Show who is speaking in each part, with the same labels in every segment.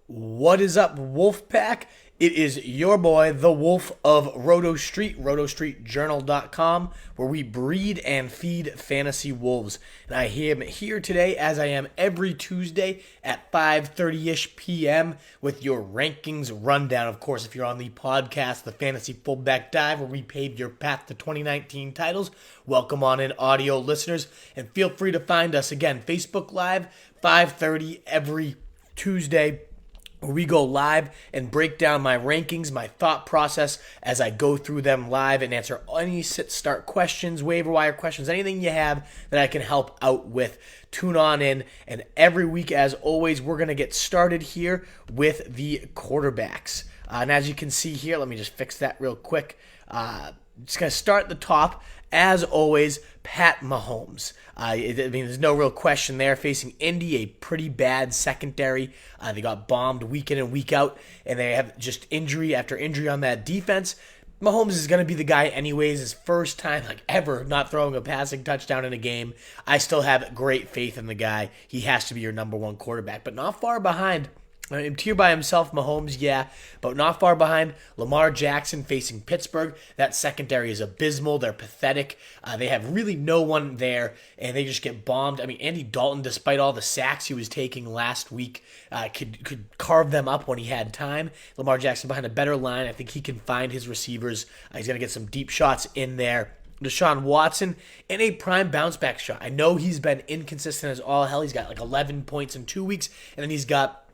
Speaker 1: What is up, Wolfpack? It is your boy, the Wolf of Roto Street, rotostreetjournal.com, where we breed and feed fantasy wolves. And I am here today, as I am every Tuesday at 5:30-ish p.m. with your rankings rundown. Of course, if you're on the podcast, the Fantasy Fullback Dive, where we paved your path to 2019 titles, welcome on in, audio listeners. And feel free to find us, again, Facebook Live, 5:30 every Tuesday, where we go live and break down my rankings, my thought process as I go through them live and answer any sit-start questions, waiver wire questions, anything you have that I can help out with. Tune on in, and every week, as always, we're going to get started here with the quarterbacks. And as you can see here, let me just fix that real quick. Just going to start at the top. As always, Pat Mahomes. There's no real question there. Facing Indy, a pretty bad secondary. They got bombed week in and week out, and they have just injury after injury on that defense. Mahomes is going to be the guy anyways. His first time ever not throwing a passing touchdown in a game. I still have great faith in the guy. He has to be your number one quarterback, but not far behind. Tier by himself, Mahomes, yeah, but not far behind. Lamar Jackson facing Pittsburgh. That secondary is abysmal. They're pathetic. They have really no one there, and they just get bombed. Andy Dalton, despite all the sacks he was taking last week, could carve them up when he had time. Lamar Jackson behind a better line. I think he can find his receivers. He's going to get some deep shots in there. Deshaun Watson in a prime bounce back shot. I know he's been inconsistent as all hell. He's got 11 points in 2 weeks, and then he's got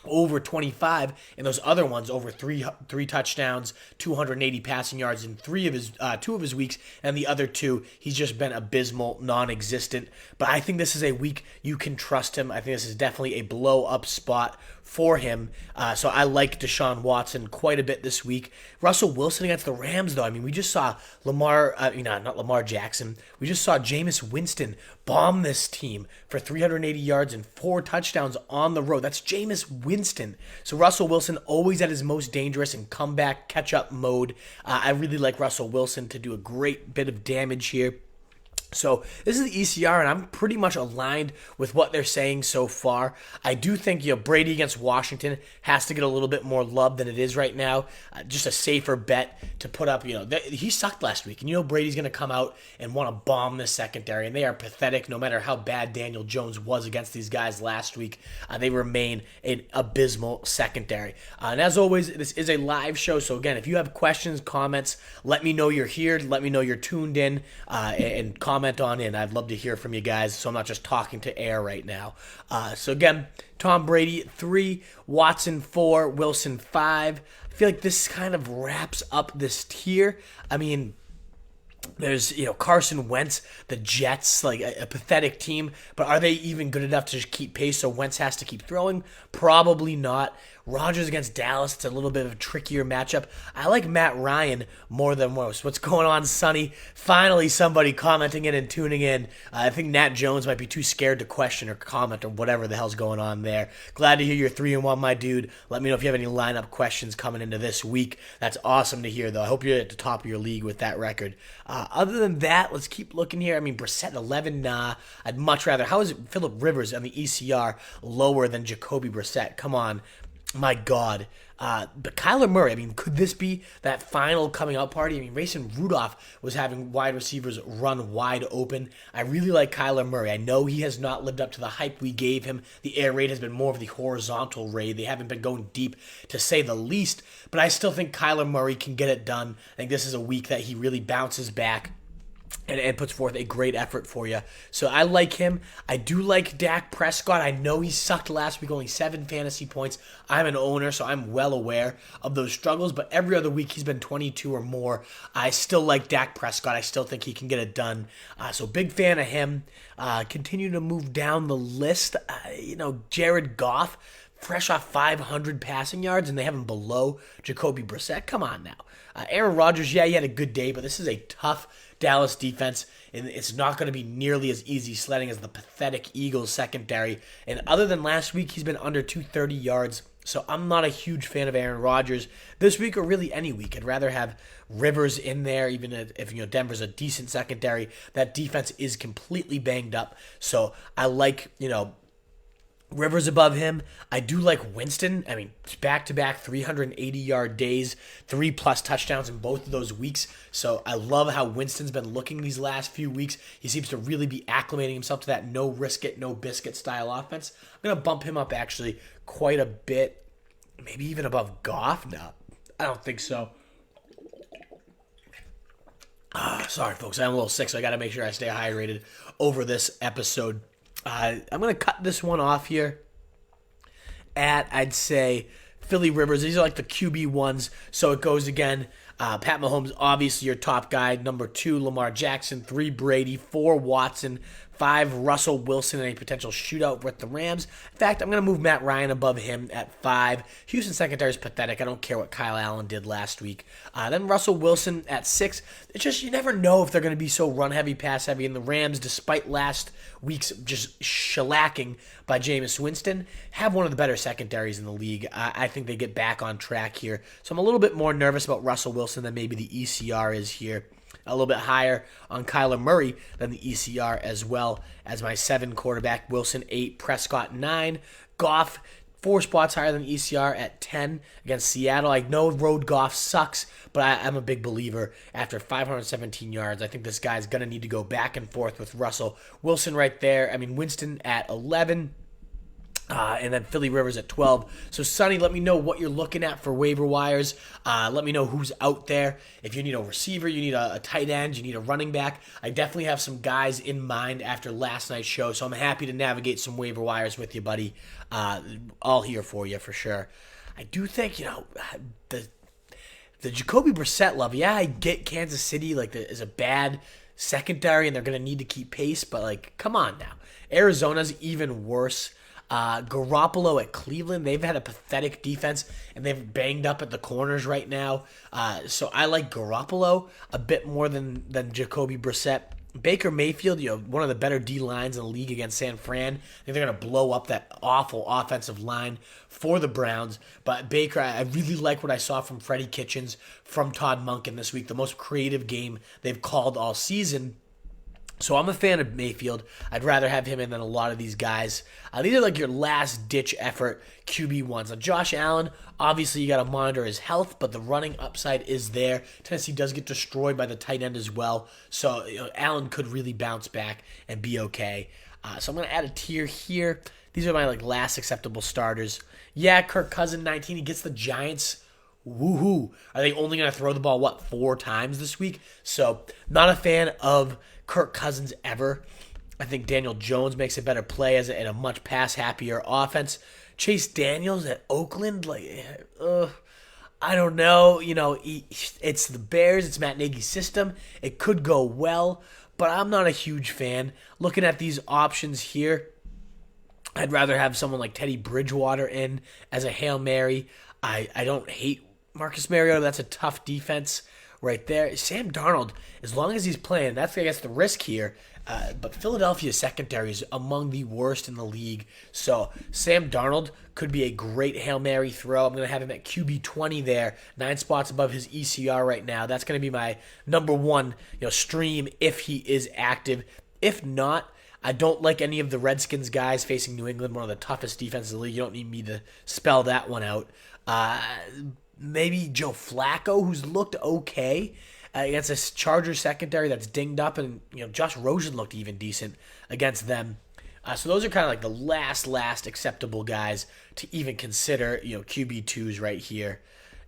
Speaker 1: over 25, and those other ones over three touchdowns, 280 passing yards in two of his weeks, and the other two he's just been abysmal, non-existent. But I think this is a week you can trust him. I think this is definitely a blow-up spot for him. So I like Deshaun Watson quite a bit this week. Russell Wilson against the Rams, though. We just saw not Lamar Jackson. We just saw Jameis Winston bomb this team for 380 yards and 4 touchdowns on the road. That's Jameis Winston. So Russell Wilson always at his most dangerous in comeback, catch-up mode. I really like Russell Wilson to do a great bit of damage here. So this is the ECR, and I'm pretty much aligned with what they're saying so far. I do think Brady against Washington has to get a little bit more love than it is right now. Just a safer bet to put up. He sucked last week, and Brady's going to come out and want to bomb this secondary, and they are pathetic. No matter how bad Daniel Jones was against these guys last week, they remain an abysmal secondary. And as always, this is a live show, so again, if you have questions, comments, let me know you're here. Let me know you're tuned in, and comment on in. I'd love to hear from you guys, so I'm not just talking to air right now. So again, Tom Brady 3, Watson 4, Wilson 5. I feel like this kind of wraps up this tier. There's Carson Wentz, the Jets, a pathetic team, but are they even good enough to just keep pace? So Wentz has to keep throwing? Probably not. Rodgers against Dallas, it's a little bit of a trickier matchup. I like Matt Ryan more than most. What's going on, Sonny? Finally, somebody commenting in and tuning in. I think Nat Jones might be too scared to question or comment or whatever the hell's going on there. Glad to hear you're 3-1, my dude. Let me know if you have any lineup questions coming into this week. That's awesome to hear, though. I hope you're at the top of your league with that record. Other than that, let's keep looking here. Brissett 11, nah. I'd much rather. How is Phillip Rivers on the ECR lower than Jacoby Brissett? Come on. My God. But Kyler Murray, could this be that final coming out party? Mason Rudolph was having wide receivers run wide open. I really like Kyler Murray. I know he has not lived up to the hype we gave him. The air raid has been more of the horizontal raid. They haven't been going deep, to say the least. But I still think Kyler Murray can get it done. I think this is a week that he really bounces back and puts forth a great effort for you. So I like him. I do like Dak Prescott. I know he sucked last week, only 7 fantasy points. I'm an owner, so I'm well aware of those struggles, but every other week he's been 22 or more. I still like Dak Prescott. I still think he can get it done. So big fan of him. Continue to move down the list. Jared Goff, fresh off 500 passing yards, and they have him below Jacoby Brissett. Come on now. Aaron Rodgers, yeah, he had a good day, but this is a tough Dallas defense, and it's not going to be nearly as easy sledding as the pathetic Eagles secondary. And other than last week, he's been under 230 yards, so I'm not a huge fan of Aaron Rodgers this week or really any week. I'd rather have Rivers in there, even if Denver's a decent secondary. That defense is completely banged up, so I like Rivers above him. I do like Winston. I mean, back-to-back 380-yard days, 3+ touchdowns in both of those weeks. So I love how Winston's been looking these last few weeks. He seems to really be acclimating himself to that no risk it, no biscuit style offense. I'm going to bump him up actually quite a bit, maybe even above Goff. No, I don't think so. Sorry, folks. I'm a little sick, so I got to make sure I stay hydrated over this episode. I'm going to cut this one off here at, I'd say, Philly Rivers. These are like the QB ones. So it goes again. Pat Mahomes, obviously your top guy. Number 2, Lamar Jackson. 3, Brady. 4, Watson. 5, Russell Wilson in a potential shootout with the Rams. In fact, I'm going to move Matt Ryan above him at 5. Houston secondary is pathetic. I don't care what Kyle Allen did last week. Then Russell Wilson at 6. It's just you never know if they're going to be so run-heavy, pass-heavy. And the Rams, despite last week's just shellacking by Jameis Winston, have one of the better secondaries in the league. I think they get back on track here. So I'm a little bit more nervous about Russell Wilson than maybe the ECR is here. A little bit higher on Kyler Murray than the ECR, as well as my 7 quarterback. Wilson 8, Prescott 9, Goff 4 spots higher than ECR at 10 against Seattle. I know road Goff sucks, but I'm a big believer. After 517 yards, I think this guy's going to need to go back and forth with Russell Wilson right there. I mean, Winston at 11. And then Philly Rivers at 12. So, Sonny, let me know what you're looking at for waiver wires. Let me know who's out there. If you need a receiver, you need a tight end, you need a running back. I definitely have some guys in mind after last night's show, so I'm happy to navigate some waiver wires with you, buddy. All here for you for sure. I do think, the Jacoby Brissett love. Yeah, I get Kansas City is a bad secondary, and they're going to need to keep pace, but, come on now. Arizona's even worse. Garoppolo at Cleveland, they've had a pathetic defense, and they've banged up at the corners right now. So I like Garoppolo a bit more than Jacoby Brissett. Baker Mayfield, one of the better D lines in the league against San Fran. I think they're going to blow up that awful offensive line for the Browns. But Baker, I really like what I saw from Freddie Kitchens, from Todd Monken this week. The most creative game they've called all season. So I'm a fan of Mayfield. I'd rather have him in than a lot of these guys. These are like your last-ditch effort QB ones. Now, Josh Allen, obviously you got to monitor his health, but the running upside is there. Tennessee does get destroyed by the tight end as well. So Allen could really bounce back and be okay. So I'm going to add a tier here. These are my last acceptable starters. Yeah, Kirk Cousins, 19. He gets the Giants. Woohoo. Are they only going to throw the ball, 4 times this week? So not a fan of Kirk Cousins ever. I think Daniel Jones makes a better play in a much pass-happier offense. Chase Daniels at Oakland, I don't know. It's the Bears. It's Matt Nagy's system. It could go well, but I'm not a huge fan. Looking at these options here, I'd rather have someone like Teddy Bridgewater in as a Hail Mary. I don't hate Marcus Mariota. That's a tough defense right there. Sam Darnold, as long as he's playing, that's, I guess, the risk here. But Philadelphia's secondary is among the worst in the league. So Sam Darnold could be a great Hail Mary throw. I'm going to have him at QB 20 there, 9 spots above his ECR right now. That's going to be my number one stream if he is active. If not, I don't like any of the Redskins guys facing New England, one of the toughest defenses in the league. You don't need me to spell that one out. Maybe Joe Flacco, who's looked okay against a Chargers secondary that's dinged up, and Josh Rosen looked even decent against them. So those are kind of the last acceptable guys to even consider, QB2s right here.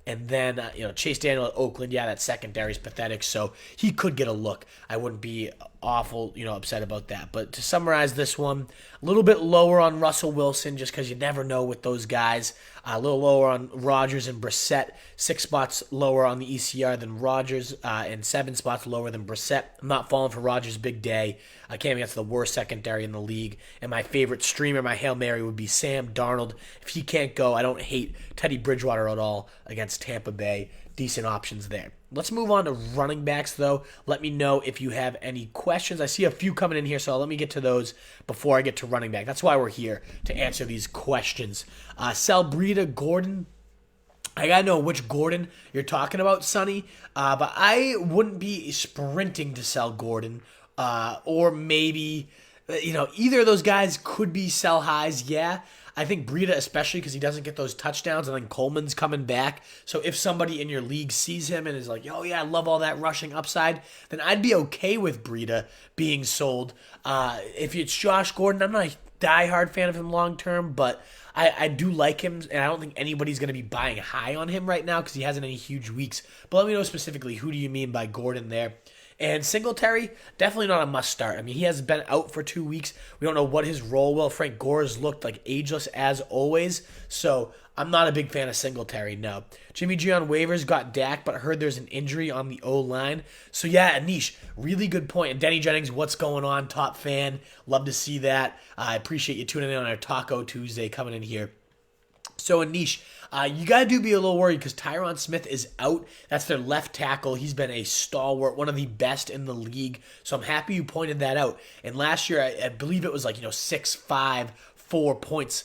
Speaker 1: And then, Chase Daniel at Oakland, yeah, that secondary is pathetic, so he could get a look. I wouldn't be awful, upset about that. But to summarize this one, a little bit lower on Russell Wilson, just because you never know with those guys. A little lower on Rodgers and Brissett, 6 spots lower on the ECR than Rodgers, and 7 spots lower than Brissett. I'm not falling for Rodgers' big day. I came against the worst secondary in the league, and my favorite streamer, my Hail Mary, would be Sam Darnold. If he can't go, I don't hate Teddy Bridgewater at all against Tampa Bay. Decent options there. Let's move on to running backs, though. Let me know if you have any questions. I see a few coming in here, so let me get to those before I get to running back. That's why we're here, to answer these questions. Salbrida Gordon. I got to know which Gordon you're talking about, Sonny. But I wouldn't be sprinting to sell Gordon. Or maybe either of those guys could be sell highs, yeah. I think Breida, especially because he doesn't get those touchdowns, and then Coleman's coming back. So if somebody in your league sees him and is like, oh yeah, I love all that rushing upside, then I'd be okay with Breida being sold. If it's Josh Gordon, I'm not a diehard fan of him long term, but I do like him, and I don't think anybody's going to be buying high on him right now because he hasn't any huge weeks. But let me know specifically, who do you mean by Gordon there? And Singletary, definitely not a must start. I mean, he has been out for 2 weeks. We don't know what his role will. Frank Gore's looked like ageless as always. So I'm not a big fan of Singletary, no. Jimmy G on waivers got Dak, but I heard there's an injury on the O-line. So yeah, Anish, really good point. And Denny Jennings, what's going on? Top fan. Love to see that. I appreciate you tuning in on our Taco Tuesday coming in here. So Anish, you got to be a little worried because Tyron Smith is out. That's their left tackle. He's been a stalwart, one of the best in the league. So I'm happy you pointed that out. And last year, I believe it was 6-5, 4 points.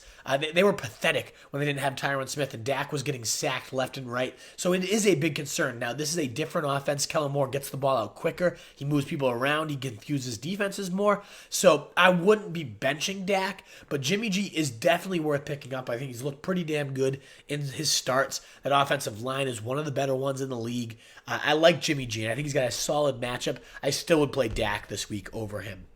Speaker 1: They were pathetic when they didn't have Tyron Smith, and Dak was getting sacked left and right. So it is a big concern. Now, this is a different offense. Kellen Moore gets the ball out quicker. He moves people around. He confuses defenses more. So I wouldn't be benching Dak, but Jimmy G is definitely worth picking up. I think he's looked pretty damn good in his starts. That offensive line is one of the better ones in the league. I like Jimmy G, and I think he's got a solid matchup. I still would play Dak this week over him.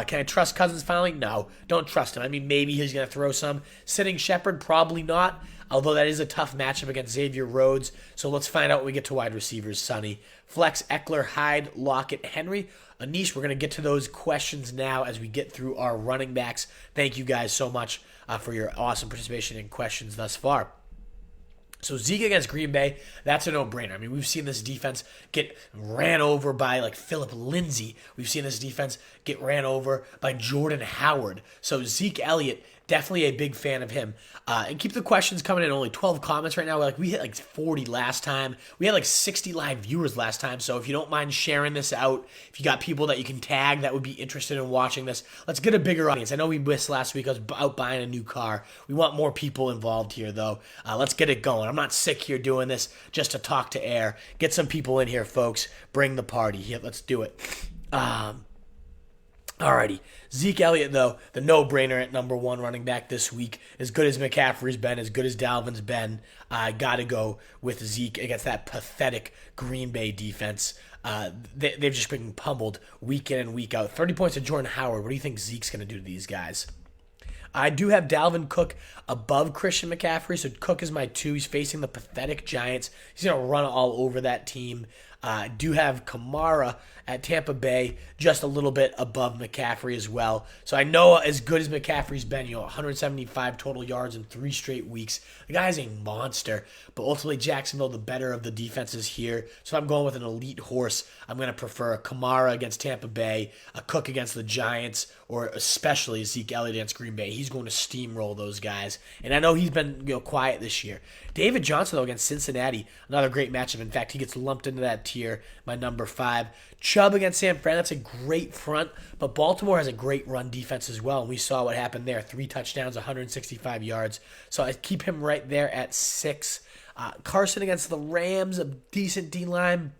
Speaker 1: Can I trust Cousins finally? No, don't trust him. I mean, maybe he's going to throw some. Sitting Shepard, probably not, although that is a tough matchup against Xavier Rhodes. So let's find out when we get to wide receivers, Sonny. Flex, Eckler, Hyde, Lockett, Henry. Anish, we're going to get to those questions now as we get through our running backs. Thank you guys so much for your awesome participation in questions thus far. So Zeke against Green Bay, that's a no-brainer. I mean, we've seen this defense get ran over by Philip Lindsay. We've seen this defense get ran over by Jordan Howard. So Zeke Elliott, definitely a big fan of him. And keep the questions coming in. Only 12 comments right now. We hit 40 last time. We had 60 live viewers last time. So if you don't mind sharing this out, if you got people that you can tag that would be interested in watching this, let's get a bigger audience. I know we missed last week. I was out buying a new car. We want more people involved here, though. Let's get it going. I'm not sick here doing this just to talk to air. Get some people in here, folks. Bring the party. Here, let's do it. Alrighty. Zeke Elliott, though, the no-brainer at number 1 running back this week. As good as McCaffrey's been, as good as Dalvin's been, I got to go with Zeke against that pathetic Green Bay defense. They've just been pummeled week in and week out. 30 points to Jordan Howard. What do you think Zeke's going to do to these guys? I do have Dalvin Cook above Christian McCaffrey, so Cook is my 2. He's facing the pathetic Giants. He's going to run all over that team. I do have Kamara at Tampa Bay just a little bit above McCaffrey as well. So I know as good as McCaffrey's been, 175 total yards in 3 straight weeks. The guy is a monster, but ultimately Jacksonville, the better of the defenses here. So I'm going with an elite horse. I'm going to prefer a Kamara against Tampa Bay, a Cook against the Giants, or especially Zeke Elliott against Green Bay. He's going to steamroll those guys. And I know he's been quiet this year. David Johnson, though, against Cincinnati, another great matchup. In fact, he gets lumped into that tier, my number 5. Chubb against San Fran, that's a great front, but Baltimore has a great run defense as well, and we saw what happened there. 3 touchdowns, 165 yards. So I keep him right there at 6. Carson against the Rams, a decent D-line.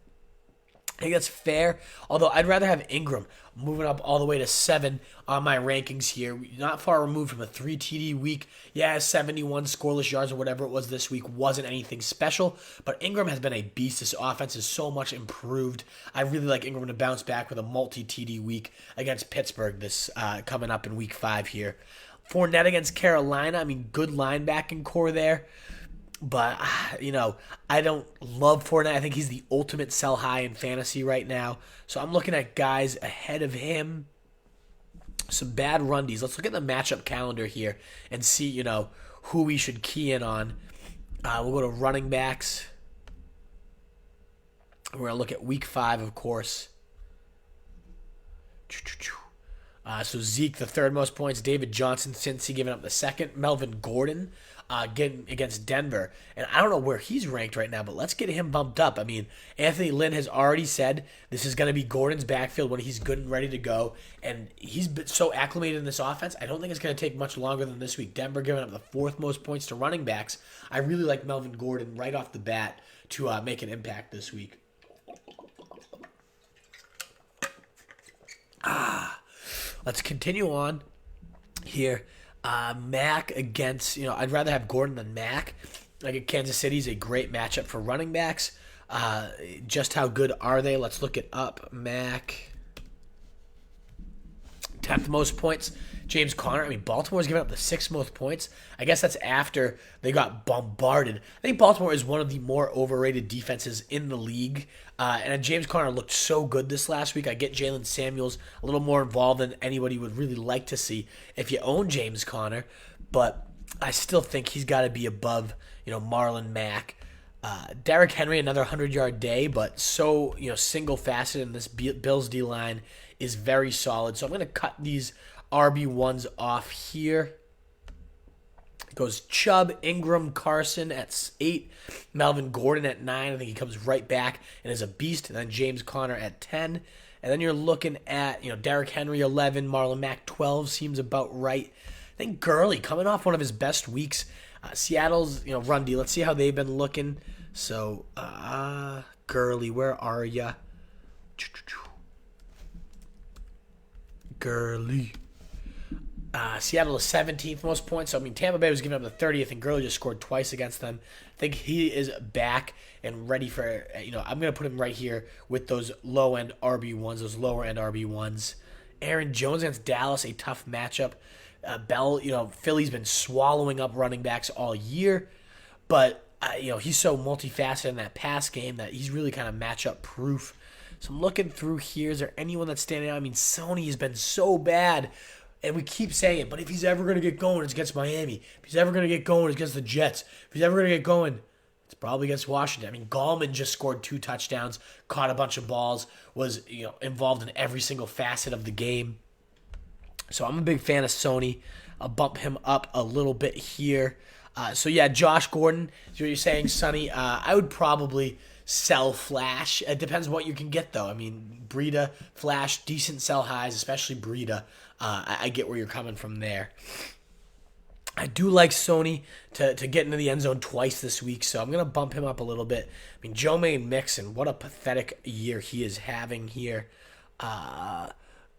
Speaker 1: I think that's fair, although I'd rather have Ingram moving up all the way to 7 on my rankings here. Not far removed from a 3 TD week. Yeah, 71 scoreless yards or whatever it was this week wasn't anything special, but Ingram has been a beast. This offense is so much improved. I really like Ingram to bounce back with a multi-TD week against Pittsburgh this coming up in week 5 here. Fournette against Carolina, good linebacking core there. But, I don't love Fournette. I think he's the ultimate sell high in fantasy right now. So I'm looking at guys ahead of him. Some bad rundies. Let's look at the matchup calendar here and see, who we should key in on. We'll go to running backs. We're going to look at week 5, of course. So Zeke, the 3rd most points. David Johnson, Cincy giving up the 2nd. Melvin Gordon getting against Denver. And I don't know where he's ranked right now, but let's get him bumped up. Anthony Lynn has already said this is going to be Gordon's backfield when he's good and ready to go. And he's been so acclimated in this offense, I don't think it's going to take much longer than this week. Denver giving up the 4th most points to running backs. I really like Melvin Gordon right off the bat to make an impact this week. Let's continue on here. Mac against, I'd rather have Gordon than Mac. Like at Kansas City is a great matchup for running backs. Just how good are they? Let's look it up. Mac, 10th most points. James Conner. I mean, Baltimore's given up the 6th most points. I guess that's after they got bombarded. I think Baltimore is one of the more overrated defenses in the league. And James Conner looked so good this last week. I get Jalen Samuels a little more involved than anybody would really like to see if you own James Conner. But I still think he's got to be above, Marlon Mack. Derrick Henry, another 100-yard day, but so, single-faceted, and this Bills D-line is very solid. So I'm going to cut these RB1s off here. It goes Chubb, Ingram, Carson at 8, Melvin Gordon at 9. I think he comes right back and is a beast. And then James Conner at 10. And then you're looking at, Derrick Henry 11, Marlon Mack 12 seems about right. I think Gurley coming off one of his best weeks. Seattle's, run D. Let's see how they've been looking. So, Gurley, where are ya? Gurley. Seattle is 17th most points. So, Tampa Bay was giving up the 30th, and Gurley just scored twice against them. I think he is back and ready for, I'm going to put him right here with those low-end RB1s, those lower-end RB1s. Aaron Jones against Dallas, a tough matchup. Bell, Philly's been swallowing up running backs all year, but, he's so multifaceted in that pass game that he's really kind of matchup proof. So I'm looking through here. Is there anyone that's standing out? Sony has been so bad, and we keep saying it, but if he's ever going to get going, it's against Miami. If he's ever going to get going, it's against the Jets. If he's ever going to get going, it's probably against Washington. Gallman just scored 2 touchdowns, caught a bunch of balls, was, involved in every single facet of the game. So I'm a big fan of Sony. I'll bump him up a little bit here. Josh Gordon, is what you're saying, Sonny. I would probably sell Flash. It depends what you can get, though. Breida, Flash, decent sell highs, especially Breida. I get where you're coming from there. I do like Sony to get into the end zone twice this week, so I'm going to bump him up a little bit. Joe Mixon, what a pathetic year he is having here.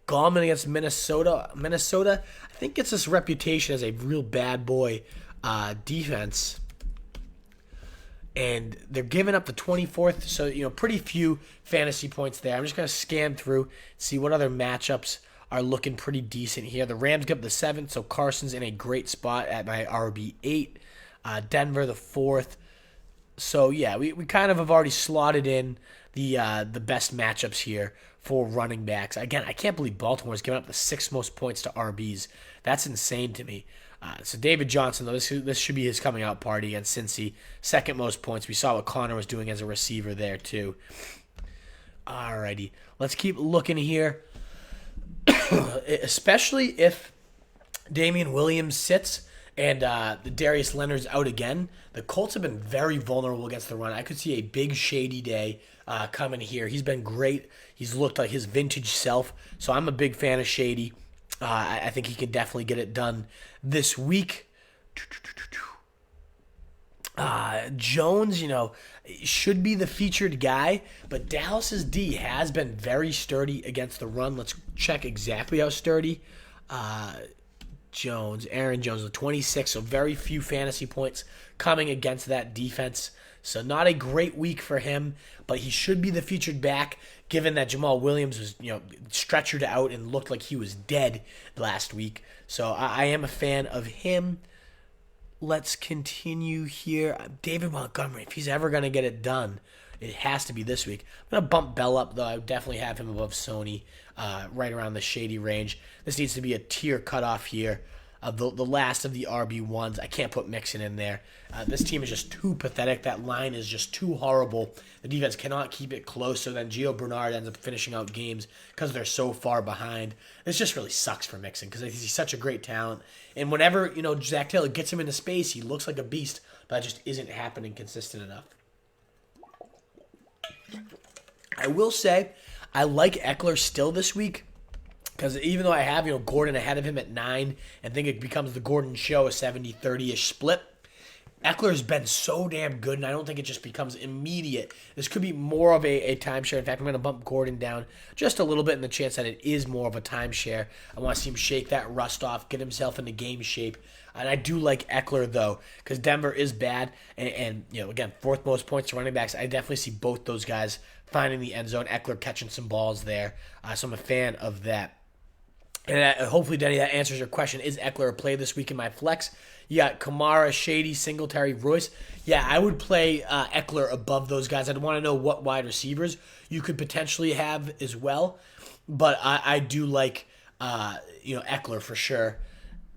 Speaker 1: Gallman against Minnesota. Minnesota, I think, gets this reputation as a real bad boy defense. And they're giving up the 24th, so, pretty few fantasy points there. I'm just going to scan through, see what other matchups are looking pretty decent here. The Rams give up the 7th, so Carson's in a great spot at my RB8. Denver, the 4th. So, yeah, we kind of have already slotted in the best matchups here for running backs. Again, I can't believe Baltimore's given up the 6th most points to RBs. That's insane to me. So David Johnson, though, this should be his coming out party against Cincy. 2nd most points. We saw what Connor was doing as a receiver there, too. Alrighty. Let's keep looking here. Especially if Damian Williams sits and the Darius Leonard's out again. The Colts have been very vulnerable against the run. I could see a big shady day coming here. He's been great. He's looked like his vintage self. So I'm a big fan of Shady. I think he can definitely get it done this week. Jones, should be the featured guy, but Dallas's D has been very sturdy against the run. Let's check exactly how sturdy. Aaron Jones, the 26, so very few fantasy points coming against that defense. So not a great week for him, but he should be the featured back, given that Jamal Williams was, stretchered out and looked like he was dead last week. So I am a fan of him. Let's continue here. David Montgomery, if he's ever going to get it done, it has to be this week. I'm going to bump Bell up, though. I would definitely have him above Sony, right around the shady range. This needs to be a tier cutoff here. The last of the RB1s. I can't put Mixon in there. This team is just too pathetic. That line is just too horrible. The defense cannot keep it close, so then Gio Bernard ends up finishing out games because they're so far behind. This just really sucks for Mixon because he's such a great talent. And whenever, Zach Taylor gets him into space, he looks like a beast, but that just isn't happening consistent enough. I will say I like Eckler still this week. Because even though I have, Gordon ahead of him at 9 and think it becomes the Gordon show, a 70-30-ish split, Eckler's been so damn good, and I don't think it just becomes immediate. This could be more of a timeshare. In fact, I'm going to bump Gordon down just a little bit in the chance that it is more of a timeshare. I want to see him shake that rust off, get himself into game shape. And I do like Eckler, though, because Denver is bad. And, again, fourth most points to running backs. I definitely see both those guys finding the end zone. Eckler catching some balls there. So I'm a fan of that. And hopefully, Denny, that answers your question. Is Eckler a play this week in my flex? You got Kamara, Shady, Singletary, Royce. Yeah, I would play Eckler above those guys. I'd want to know what wide receivers you could potentially have as well. But I do like Eckler for sure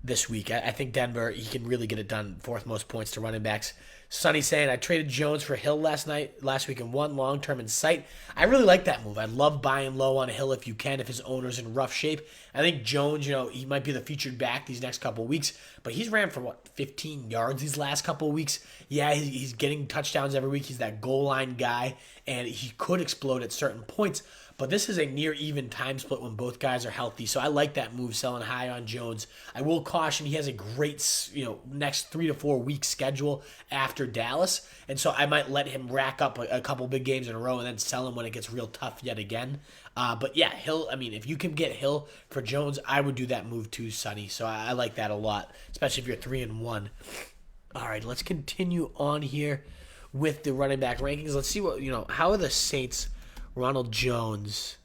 Speaker 1: this week. I think Denver, he can really get it done. Fourth most points to running backs. Sonny saying, I traded Jones for Hill last week, and one long-term in sight. I really like that move. I love buying low on Hill if you can, if his owner's in rough shape. I think Jones, he might be the featured back these next couple of weeks, but he's ran for, 15 yards these last couple of weeks? Yeah, he's getting touchdowns every week. He's that goal line guy, and he could explode at certain points. But this is a near even time split when both guys are healthy. So I like that move, selling high on Jones. I will caution he has a great, next 3 to 4 week schedule after Dallas. And so I might let him rack up a couple big games in a row and then sell him when it gets real tough yet again. But yeah, Hill, if you can get Hill for Jones, I would do that move too, Sonny. So I like that a lot, especially if you're 3-1. All right, let's continue on here with the running back rankings. Let's see how are the Saints. Ronald Jones.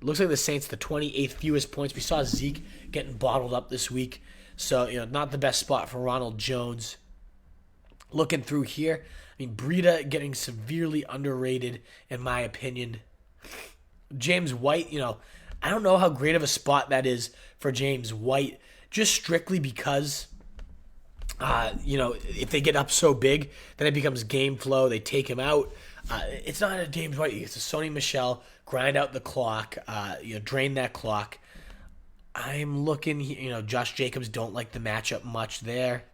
Speaker 1: Looks like the Saints, the 28th fewest points. We saw Zeke getting bottled up this week. So, not the best spot for Ronald Jones. Looking through here, Breida getting severely underrated, in my opinion. James White, I don't know how great of a spot that is for James White, just strictly because, if they get up so big, then it becomes game flow. They take him out. It's not a James White. It's a Sony Michel. Grind out the clock. Drain that clock. I'm looking here. Josh Jacobs, don't like the matchup much there.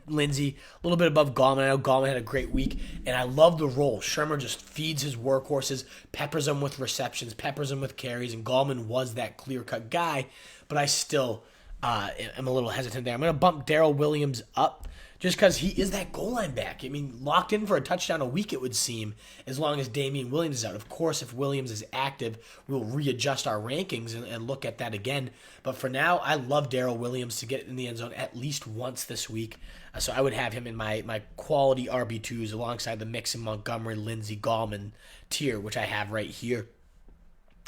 Speaker 1: Lindsey, a little bit above Gallman. I know Gallman had a great week, and I love the role. Shermer just feeds his workhorses, peppers them with receptions, peppers them with carries, and Gallman was that clear-cut guy, but I still am a little hesitant there. I'm going to bump Darrell Williams up just because he is that goal line back. Locked in for a touchdown a week, it would seem, as long as Damian Williams is out. Of course, if Williams is active, we'll readjust our rankings and look at that again. But for now, I love Darrell Williams to get in the end zone at least once this week. So I would have him in my quality RB2s alongside the Mixon, Montgomery, Lindsey, Gallman tier, which I have right here.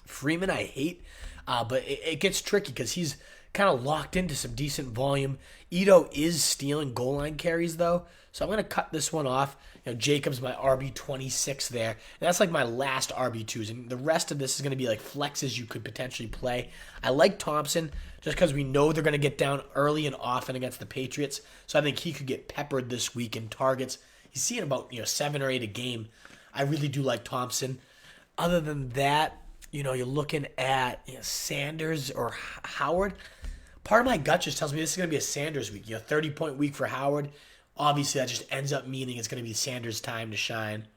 Speaker 1: Freeman I hate, but it gets tricky because he's kind of locked into some decent volume. Ito is stealing goal line carries, though, so I'm going to cut this one off. Jacobs, my RB26 there. And that's like my last RB2s, and the rest of this is going to be like flexes you could potentially play. I like Thompson just because we know they're going to get down early and often against the Patriots, so I think he could get peppered this week in targets. He's seeing about 7 or 8 a game. I really do like Thompson. Other than that, you're looking at Sanders or Howard. Part of my gut just tells me this is going to be a Sanders week. 30-point week for Howard. Obviously, that just ends up meaning it's going to be Sanders' time to shine.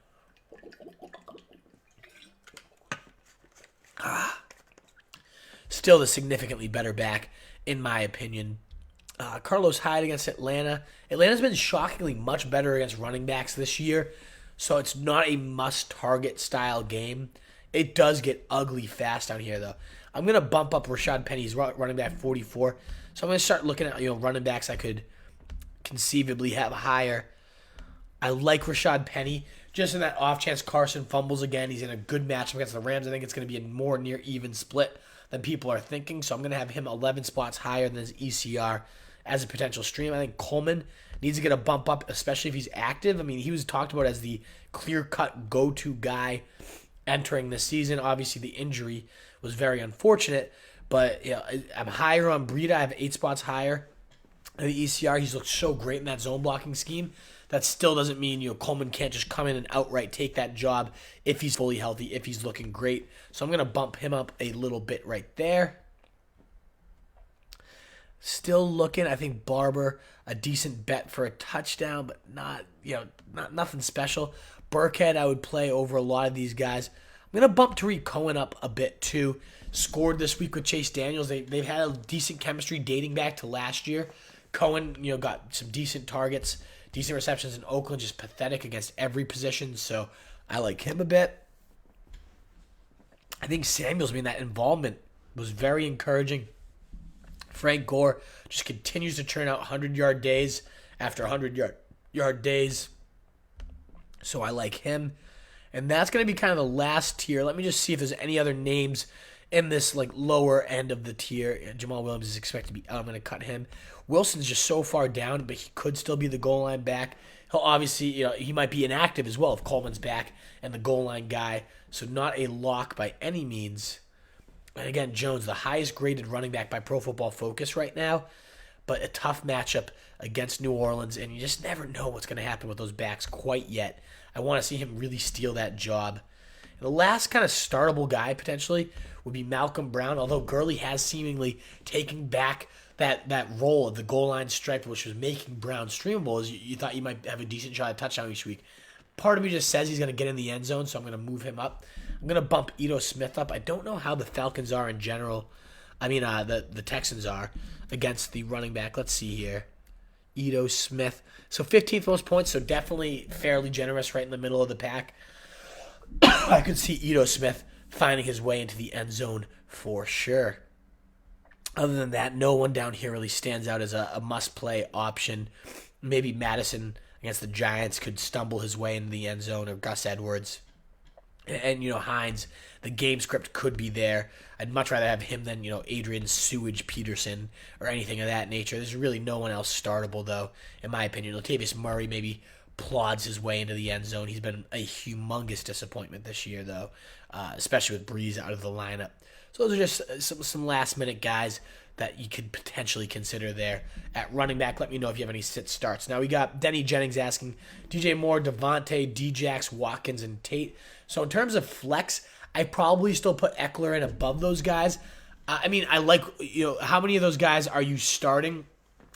Speaker 1: Still the significantly better back, in my opinion. Carlos Hyde against Atlanta. Atlanta's been shockingly much better against running backs this year, so it's not a must-target style game. It does get ugly fast down here, though. I'm going to bump up Rashad Penny's running back 44. So I'm going to start looking at running backs I could conceivably have higher. I like Rashad Penny. Just in that off chance Carson fumbles again, he's in a good matchup against the Rams. I think it's going to be a more near even split than people are thinking. So I'm going to have him 11 spots higher than his ECR as a potential stream. I think Coleman needs to get a bump up, especially if he's active. He was talked about as the clear-cut go-to guy entering the season. Obviously, the injury was very unfortunate, but I'm higher on Breida. I have 8 spots higher than the ECR. He's looked so great in that zone blocking scheme. That still doesn't mean Coleman can't just come in and outright take that job if he's fully healthy, if he's looking great. So I'm going to bump him up a little bit right there. Still looking, I think Barber, a decent bet for a touchdown, but not nothing special. Burkhead, I would play over a lot of these guys. I'm going to bump Tariq Cohen up a bit too. Scored this week with Chase Daniels. They've had a decent chemistry dating back to last year. Cohen, got some decent targets. Decent receptions in Oakland, just pathetic against every position. So I like him a bit. I think Samuels, that involvement was very encouraging. Frank Gore just continues to churn out 100-yard days after 100-yard days. So I like him. And that's going to be kind of the last tier. Let me just see if there's any other names in this lower end of the tier. Jamal Williams is expected to be out. I'm going to cut him. Wilson's just so far down, but he could still be the goal line back. He'll obviously, he might be inactive as well if Coleman's back and the goal line guy. So not a lock by any means. And again, Jones, the highest graded running back by Pro Football Focus right now, but a tough matchup against New Orleans, and you just never know what's going to happen with those backs quite yet. I want to see him really steal that job. And the last kind of startable guy potentially would be Malcolm Brown, although Gurley has seemingly taken back that role of the goal line stripe, which was making Brown streamable, as you thought you might have a decent shot at touchdown each week. Part of me just says he's going to get in the end zone, so I'm going to move him up. I'm going to bump Ito Smith up. I don't know how the Falcons are in general. The Texans are against the running back. Let's see here. Ito Smith. So 15th most points, so definitely fairly generous right in the middle of the pack. I could see Ito Smith finding his way into the end zone for sure. Other than that, no one down here really stands out as a must-play option. Maybe Madison against the Giants could stumble his way into the end zone, or Gus Edwards. And Hines, the game script could be there. I'd much rather have him than, Adrian Sewage Peterson or anything of that nature. There's really no one else startable, though, in my opinion. Latavius Murray maybe plods his way into the end zone. He's been a humongous disappointment this year, though, especially with Breeze out of the lineup. So those are just some last-minute guys that you could potentially consider there. At running back, let me know if you have any sit starts. Now we got Denny Jennings asking, DJ Moore, Devontae, Djax, Watkins, and Tate. So in terms of flex, I probably still put Eckler in above those guys. I like, how many of those guys are you starting?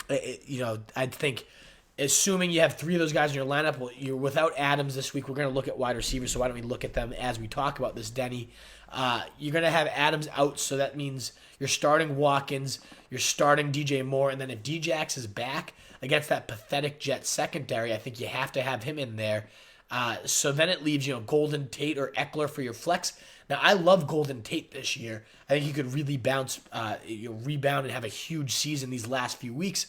Speaker 1: I'd think, assuming you have three of those guys in your lineup, well, you're without Adams this week. We're going to look at wide receivers, so why don't we look at them as we talk about this, Denny? You're going to have Adams out, so that means you're starting Watkins, you're starting DJ Moore, and then if Djax is back against that pathetic Jet secondary, I think you have to have him in there. So then it leaves, Golden Tate or Eckler for your flex. Now, I love Golden Tate this year. I think he could really rebound and have a huge season these last few weeks.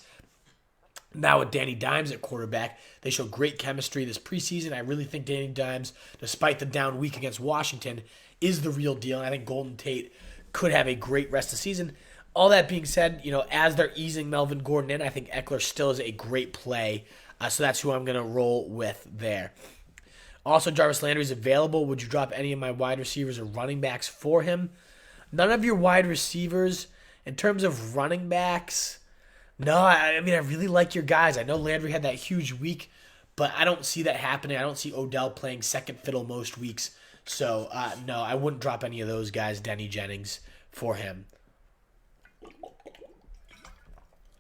Speaker 1: Now with Danny Dimes at quarterback, they show great chemistry this preseason. I really think Danny Dimes, despite the down week against Washington, is the real deal. And I think Golden Tate could have a great rest of the season. All that being said, as they're easing Melvin Gordon in, I think Eckler still is a great play. So that's who I'm going to roll with there. Also, Jarvis Landry is available. Would you drop any of my wide receivers or running backs for him? None of your wide receivers. In terms of running backs, no, I really like your guys. I know Landry had that huge week, but I don't see that happening. I don't see Odell playing second fiddle most weeks. So, no, I wouldn't drop any of those guys, Denny Jennings, for him.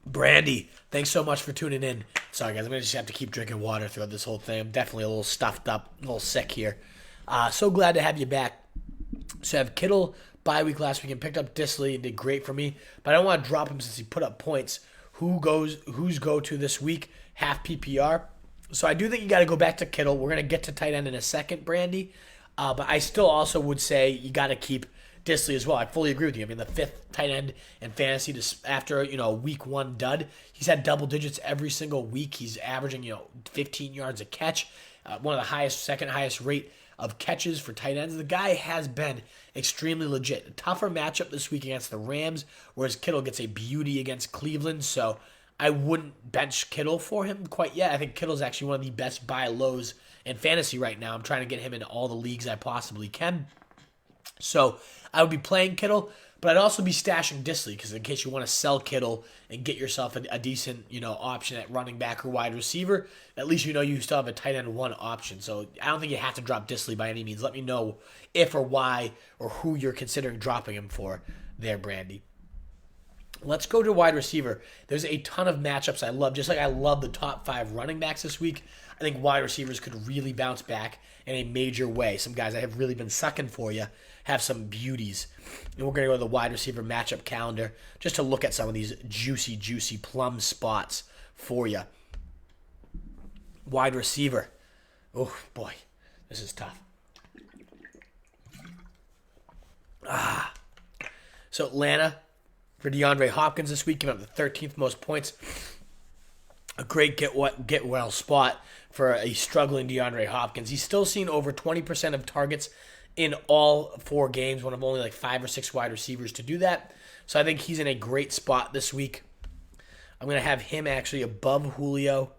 Speaker 1: Brandy, thanks so much for tuning in. Sorry, guys, I'm going to just have to keep drinking water throughout this whole thing. I'm definitely a little stuffed up, a little sick here. So glad to have you back. So I have Kittle bye week last week and picked up Disley and did great for me, but I don't want to drop him since he put up points. Who's go to this week? Half PPR. So I do think you got to go back to Kittle. We're going to get to tight end in a second, Brandy. But I still also would say you got to keep Disley as well. I fully agree with you. The fifth tight end in fantasy after a week one dud. He's had double digits every single week. He's averaging 15 yards a catch, one of the second highest rate of catches for tight ends. The guy has been extremely legit. A tougher matchup this week against the Rams, whereas Kittle gets a beauty against Cleveland. So I wouldn't bench Kittle for him quite yet. I think Kittle's actually one of the best buy lows in fantasy right now. I'm trying to get him in all the leagues I possibly can. So I would be playing Kittle, but I'd also be stashing Disley because in case you want to sell Kittle and get yourself a decent option at running back or wide receiver, at least you still have a tight end one option. So I don't think you have to drop Disley by any means. Let me know if or why or who you're considering dropping him for there, Brandy. Let's go to wide receiver. There's a ton of matchups I love. Just like I love the top 5 running backs this week, I think wide receivers could really bounce back in a major way. Some guys I have really been sucking for you have some beauties. And we're going to go to the wide receiver matchup calendar just to look at some of these juicy plum spots for you. Wide receiver. Oh, boy. This is tough. So Atlanta for DeAndre Hopkins this week, giving up the 13th most points. A great get well spot for a struggling DeAndre Hopkins. He's still seen over 20% of targets in all 4 games, one of only like 5 or 6 wide receivers to do that. So I think he's in a great spot this week. I'm going to have him actually above Julio,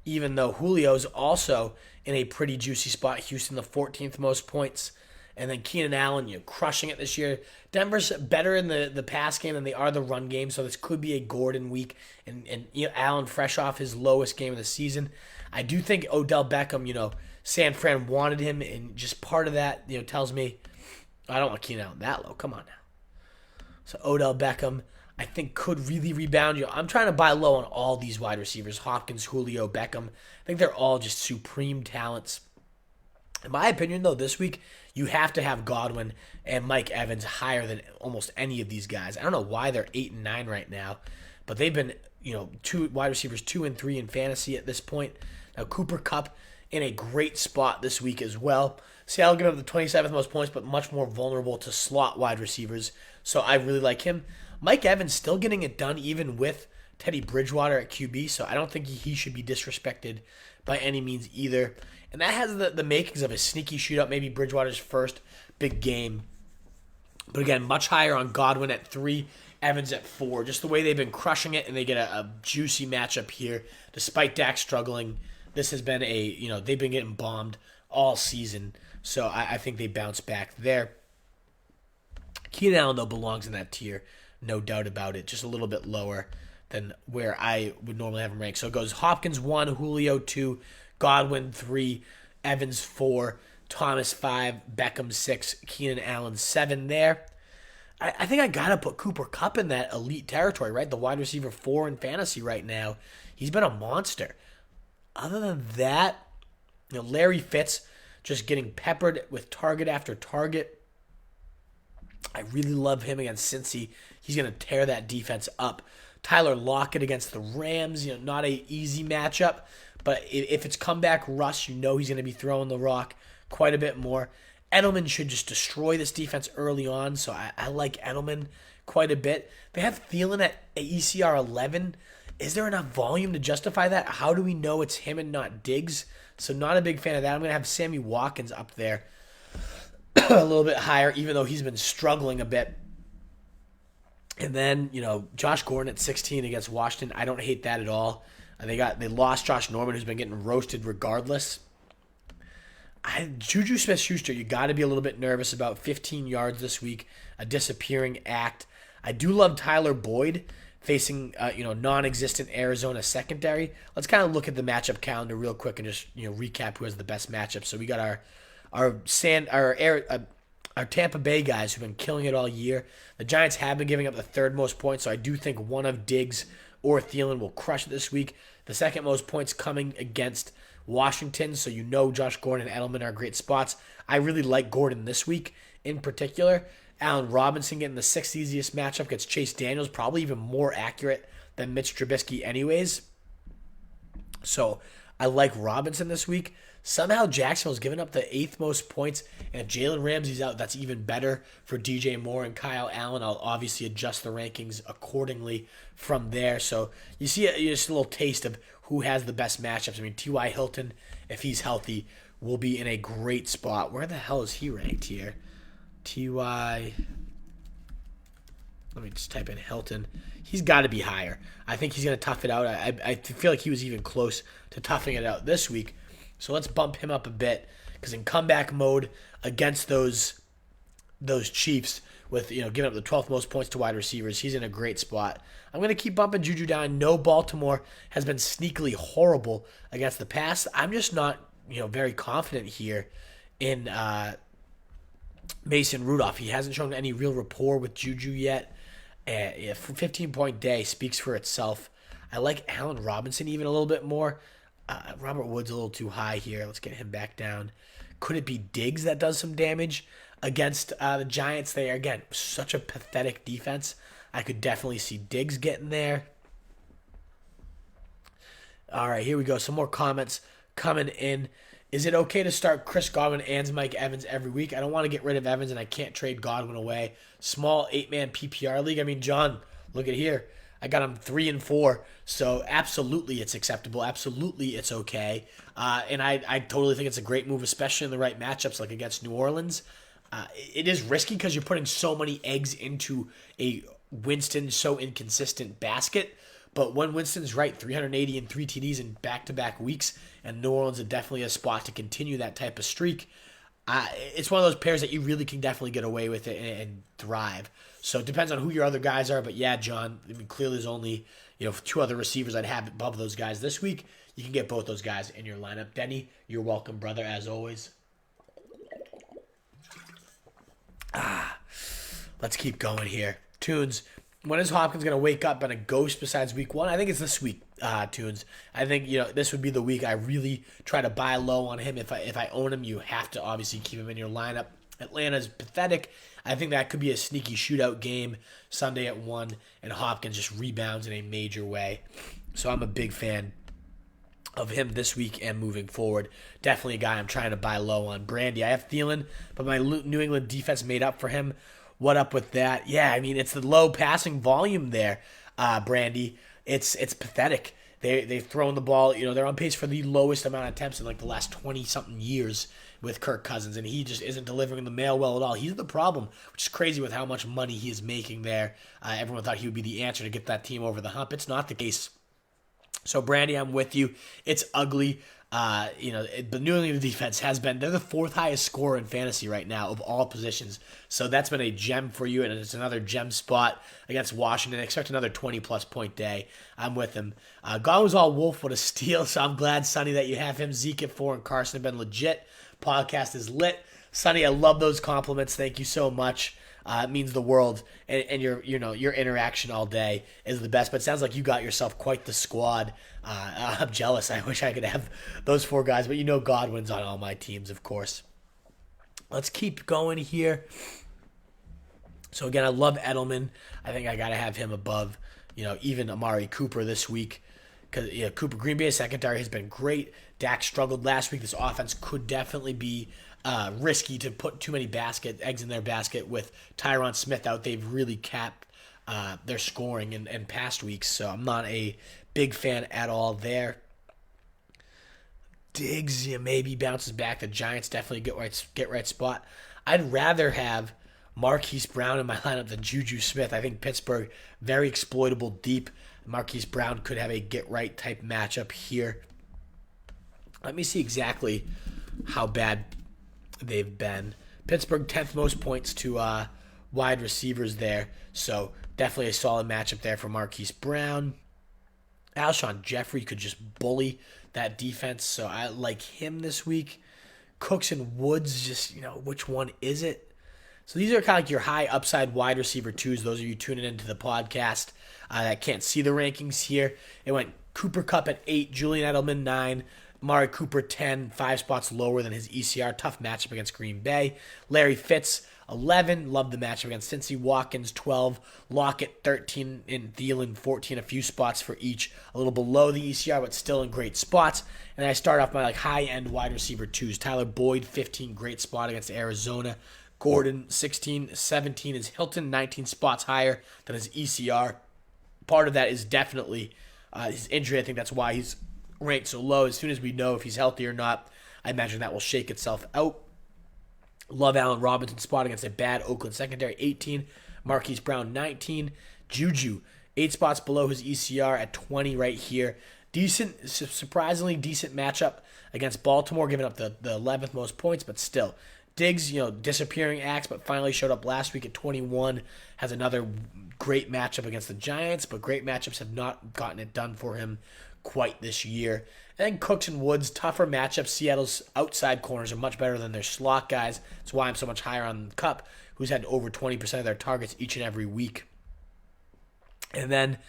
Speaker 1: even though Julio's also in a pretty juicy spot. Houston, the 14th most points. And then Keenan Allen, crushing it this year. Denver's better in the pass game than they are the run game, so this could be a Gordon week. And Allen fresh off his lowest game of the season. I do think Odell Beckham, San Fran wanted him, and just part of that, tells me I don't want Keenan Allen that low. Come on now. So Odell Beckham, I think, could really rebound. I'm trying to buy low on all these wide receivers: Hopkins, Julio, Beckham. I think they're all just supreme talents. In my opinion, though, this week, you have to have Godwin and Mike Evans higher than almost any of these guys. I don't know why they're 8 and 9 right now, but they've been, 2 wide receivers 2 and 3 in fantasy at this point. Now, Cooper Kupp in a great spot this week as well. Seattle giving up the 27th most points, but much more vulnerable to slot wide receivers, so I really like him. Mike Evans still getting it done even with Teddy Bridgewater at QB, so I don't think he should be disrespected by any means either. And that has the makings of a sneaky shootout, maybe Bridgewater's first big game. But again, much higher on Godwin at 3, Evans at 4. Just the way they've been crushing it, and they get a juicy matchup here. Despite Dak struggling, this has been they've been getting bombed all season. So I think they bounce back there. Keenan Allen, though, belongs in that tier. No doubt about it. Just a little bit lower than where I would normally have him ranked. So it goes Hopkins 1, Julio 2, Godwin 3, Evans 4, Thomas 5, Beckham 6, Keenan Allen 7 there. I think I got to put Cooper Kupp in that elite territory, right? The wide receiver 4 in fantasy right now. He's been a monster. Other than that, Larry Fitz just getting peppered with target after target. I really love him against Cincy. He's going to tear that defense up. Tyler Lockett against the Rams, not a easy matchup. But if it's comeback rush, he's going to be throwing the rock quite a bit more. Edelman should just destroy this defense early on, so I like Edelman quite a bit. They have Thielen at ECR 11. Is there enough volume to justify that? How do we know it's him and not Diggs? So not a big fan of that. I'm going to have Sammy Watkins up there a little bit higher, even though he's been struggling a bit. And then, Josh Gordon at 16 against Washington. I don't hate that at all. They lost Josh Norman, who's been getting roasted regardless. Juju Smith-Schuster, you got to be a little bit nervous about 15 yards this week, a disappearing act. I do love Tyler Boyd facing non-existent Arizona secondary. Let's kind of look at the matchup calendar real quick and just recap who has the best matchup. So we got our Tampa Bay guys who've been killing it all year. The Giants have been giving up the 3rd most points, so I do think one of Diggs or Thielen will crush it this week. The 2nd most points coming against Washington, so Josh Gordon and Edelman are great spots. I really like Gordon this week in particular. Allen Robinson getting the 6th easiest matchup against Chase Daniels, probably even more accurate than Mitch Trubisky anyways. So I like Robinson this week. Somehow Jacksonville's given up the 8th most points, and if Jalen Ramsey's out, that's even better for DJ Moore and Kyle Allen. I'll obviously adjust the rankings accordingly from there. So you see just a little taste of who has the best matchups. I mean, T.Y. Hilton, if he's healthy, will be in a great spot. Where the hell is he ranked here? T.Y. Let me just type in Hilton. He's got to be higher. I think he's going to tough it out. I feel like he was even close to toughing it out this week. So let's bump him up a bit, because in comeback mode against those Chiefs with giving up the 12th most points to wide receivers, he's in a great spot. I'm going to keep bumping Juju down. No, Baltimore has been sneakily horrible against the pass. I'm just not very confident here in Mason Rudolph. He hasn't shown any real rapport with Juju yet. A 15-point day speaks for itself. I like Allen Robinson even a little bit more. Robert Woods a little too high here. Let's get him back down. Could it be Diggs that does some damage against the Giants? They are, again, such a pathetic defense. I could definitely see Diggs getting there. All right, here we go. Some more comments coming in. Is it okay to start Chris Godwin and Mike Evans every week? I don't want to get rid of Evans, and I can't trade Godwin away. Small 8-man PPR league. I mean, John, look at here. I got him 3-4, so absolutely it's acceptable. Absolutely it's okay. And I totally think it's a great move, especially in the right matchups like against New Orleans. It is risky because you're putting so many eggs into a Winston so inconsistent basket. But when Winston's right, 380 and 3 TDs in back-to-back weeks, and New Orleans is definitely a spot to continue that type of streak, it's one of those pairs that you really can definitely get away with it and thrive. So it depends on who your other guys are. But yeah, John, I mean, clearly there's only 2 other receivers I'd have above those guys this week. You can get both those guys in your lineup. Denny, you're welcome, brother, as always. Let's keep going here. Tunes, when is Hopkins going to wake up and a ghost besides week 1? I think it's this week, Tunes. I think this would be the week I really try to buy low on him. If I own him, you have to obviously keep him in your lineup. Atlanta's pathetic. I think that could be a sneaky shootout game Sunday at 1, and Hopkins just rebounds in a major way. So I'm a big fan of him this week and moving forward. Definitely a guy I'm trying to buy low on. Brandy, I have Thielen, but my New England defense made up for him. What up with that? Yeah, I mean, it's the low passing volume there, Brandy. It's pathetic. They've thrown the ball, they're on pace for the lowest amount of attempts in like the last 20-something years with Kirk Cousins, and he just isn't delivering the mail well at all. He's the problem, which is crazy with how much money he is making there. Everyone thought he would be the answer to get that team over the hump. It's not the case. So, Brandy, I'm with you. It's ugly. The New England defense they're the 4th highest scorer in fantasy right now of all positions. So that's been a gem for you, and it's another gem spot against Washington. Expect another 20-plus point day. I'm with him. Godwin's all Wolf with a steal, so I'm glad, Sonny, that you have him. Zeke at 4 and Carson have been legit. Podcast is lit. Sonny, I love those compliments. Thank you so much. It means the world, and your interaction all day is the best. But it sounds like you got yourself quite the squad. I'm jealous. I wish I could have those 4 guys, but Godwin's on all my teams, of course. Let's keep going here. So again, I love Edelman. I think I gotta have him above, even Amari Cooper this week. Because Cooper, Green Bay's secondary has been great. Dak struggled last week. This offense could definitely be risky to put too many eggs in their basket with Tyron Smith out. They've really capped their scoring in past weeks, so I'm not a big fan at all there. Diggs, maybe bounces back. The Giants definitely get right spot. I'd rather have Marquise Brown in my lineup than Juju Smith. I think Pittsburgh, very exploitable deep. Marquise Brown could have a get-right type matchup here. Let me see exactly how bad they've been. Pittsburgh, 10th most points to wide receivers there. So definitely a solid matchup there for Marquise Brown. Alshon Jeffrey could just bully that defense, so I like him this week. Cooks and Woods, just, which one is it? So these are kind of like your high upside wide receiver twos. Those of you tuning into the podcast that can't see the rankings here. It went Cooper Kupp at 8, Julian Edelman 9, Amari Cooper 10, 5 spots lower than his ECR. Tough matchup against Green Bay. Larry Fitz 11, love the matchup against Cincy. Watkins 12, Lockett 13, and Thielen 14, a few spots for each. A little below the ECR, but still in great spots. And I start off my high-end wide receiver twos. Tyler Boyd 15, great spot against Arizona. Gordon 16, 17 is Hilton, 19 spots higher than his ECR. Part of that is definitely his injury. I think that's why he's ranked so low. As soon as we know if he's healthy or not, I imagine that will shake itself out. Love Allen Robinson spot against a bad Oakland secondary, 18. Marquise Brown, 19. Juju, 8 spots below his ECR at 20 right here. Surprisingly decent matchup against Baltimore, giving up the 11th most points, but still. Diggs, disappearing acts, but finally showed up last week at 21. Has another great matchup against the Giants, but great matchups have not gotten it done for him quite this year. And then Cooks and Woods, tougher matchups. Seattle's outside corners are much better than their slot guys. That's why I'm so much higher on Kupp, who's had over 20% of their targets each and every week. And then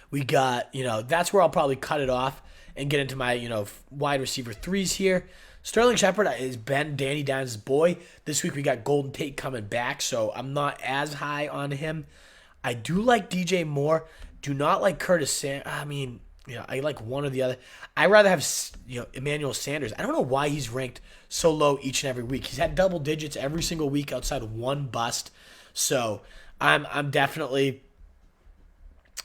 Speaker 1: we got, that's where I'll probably cut it off and get into my, wide receiver threes here. Sterling Shepard is Ben Danny Dimes' boy. This week we got Golden Tate coming back, so I'm not as high on him. I do like DJ Moore. Do not like Curtis Samuel. I mean, I like one or the other. I'd rather have Emmanuel Sanders. I don't know why he's ranked so low each and every week. He's had double digits every single week outside of one bust. So I'm definitely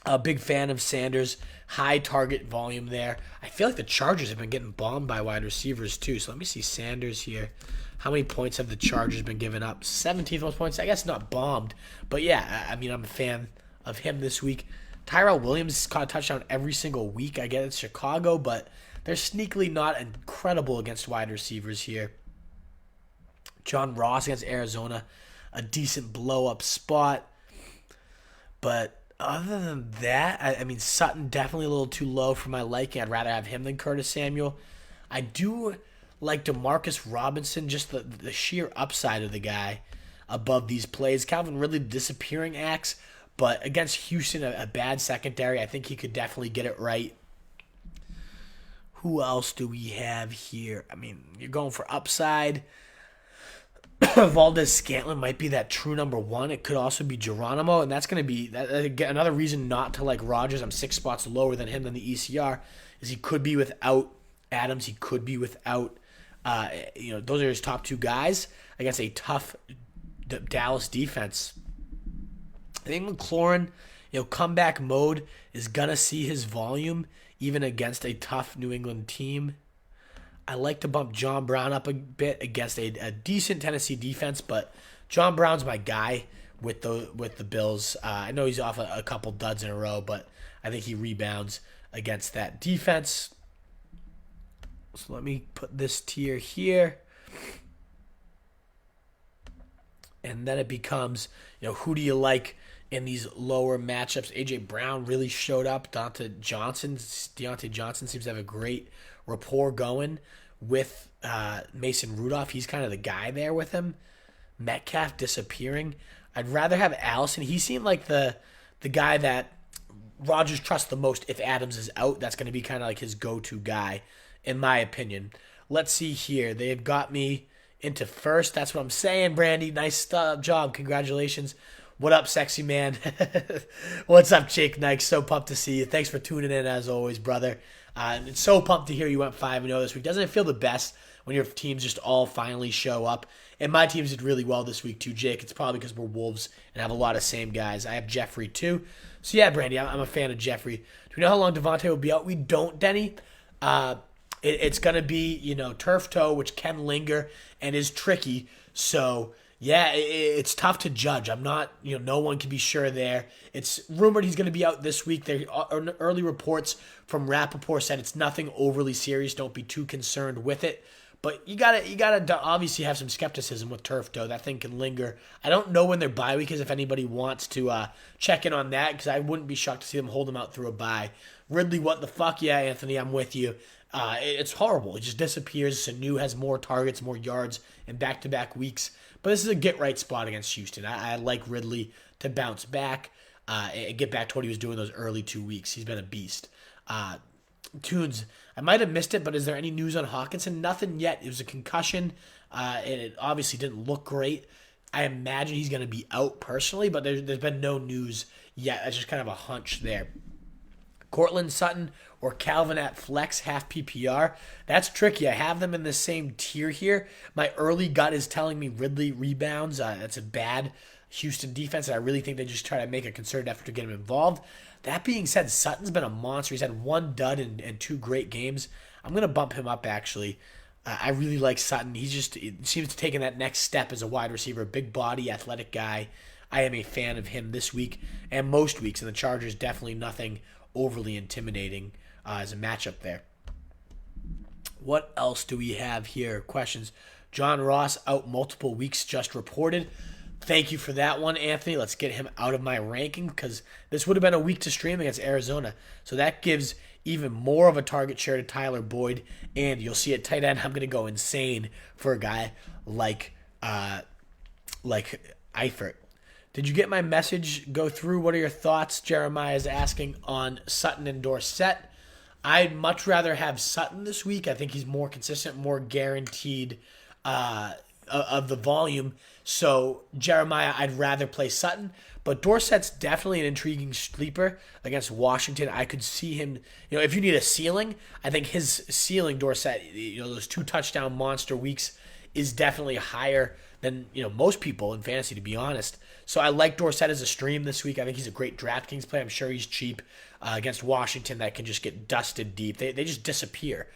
Speaker 1: a big fan of Sanders. High target volume there. I feel like the Chargers have been getting bombed by wide receivers too. So let me see Sanders here. How many points have the Chargers been giving up? 17th most points. I guess not bombed, but yeah. I mean, I'm a fan of him this week. Tyrell Williams caught a touchdown every single week. I get it's Chicago, but they're sneakily not incredible against wide receivers here. John Ross against Arizona, a decent blow-up spot. But other than that, I mean, Sutton definitely a little too low for my liking. I'd rather have him than Curtis Samuel. I do like DeMarcus Robinson, just the sheer upside of the guy above these plays. Calvin Ridley, disappearing acts. But against Houston, a bad secondary, I think he could definitely get it right. Who else do we have here? I mean, you're going for upside. Valdez Scantling might be that true number one. It could also be Geronimo, and that's going to be another reason not to like Rodgers. I'm 6 spots lower than him than the ECR. Is he could be without Adams. He could be without, those are his top two guys against a tough Dallas defense. I think McLaurin, comeback mode is going to see his volume even against a tough New England team. I like to bump John Brown up a bit against a decent Tennessee defense, but John Brown's my guy with the Bills. I know he's off a couple duds in a row, but I think he rebounds against that defense. So let me put this tier here. And then it becomes, who do you like in these lower matchups? A.J. Brown really showed up. Deontay Johnson seems to have a great rapport going with Mason Rudolph. He's kind of the guy there with him. Metcalf disappearing. I'd rather have Allison. He seemed like the guy that Rodgers trusts the most if Adams is out. That's going to be kind of like his go-to guy, in my opinion. Let's see here. They have got me into first. That's what I'm saying, Brandy. Nice job. Congratulations. What up, sexy man? What's up, Jake Knight? So pumped to see you. Thanks for tuning in, as always, brother. It's so pumped to hear you went 5-0 this week. Doesn't it feel the best when your teams just all finally show up? And my teams did really well this week, too, Jake. It's probably because we're Wolves and have a lot of same guys. I have Jeffrey, too. So, yeah, Brandy, I'm a fan of Jeffrey. Do we know how long Devontae will be out? We don't, Denny. It's going to be, turf toe, which can linger and is tricky. So, yeah, it's tough to judge. I'm not, no one can be sure there. It's rumored he's going to be out this week. There are early reports from Rappaport said it's nothing overly serious. Don't be too concerned with it. But you gotta obviously have some skepticism with turf toe. That thing can linger. I don't know when their bye week is. If anybody wants to check in on that, because I wouldn't be shocked to see them hold him out through a bye. Ridley, what the fuck? Yeah, Anthony, I'm with you. It's horrible. It just disappears. Sanu has more targets, more yards in back-to-back weeks. But this is a get-right spot against Houston. I like Ridley to bounce back and get back to what he was doing those early 2 weeks. He's been a beast. Tues, I might have missed it, but is there any news on Hawkinson? Nothing yet. It was a concussion, and it obviously didn't look great. I imagine he's going to be out personally, but there's been no news yet. That's just kind of a hunch there. Cortland Sutton or Calvin at flex, half PPR. That's tricky. I have them in the same tier here. My early gut is telling me Ridley rebounds. That's a bad Houston defense, and I really think they just try to make a concerted effort to get him involved. That being said, Sutton's been a monster. He's had one dud and 2 great games. I'm going to bump him up, actually. I really like Sutton. He seems to taking that next step as a wide receiver, big body, athletic guy. I am a fan of him this week and most weeks, and the Chargers definitely nothing overly intimidating as a matchup there. What else do we have here? Questions. John Ross out multiple weeks just reported. Thank you for that one, Anthony. Let's get him out of my ranking because this would have been a week to stream against Arizona. So that gives even more of a target share to Tyler Boyd. And you'll see at tight end, I'm going to go insane for a guy like Eifert. Did you get my message go through? What are your thoughts? Jeremiah is asking on Sutton and Dorsett. I'd much rather have Sutton this week. I think he's more consistent, more guaranteed of the volume. So, Jeremiah, I'd rather play Sutton. But Dorsett's definitely an intriguing sleeper against Washington. I could see him, if you need a ceiling, I think his ceiling, Dorsett, those 2 touchdown monster weeks is definitely higher than, most people in fantasy, to be honest. So I like Dorsett as a stream this week. I think he's a great DraftKings play. I'm sure he's cheap against Washington that can just get dusted deep. They just disappear.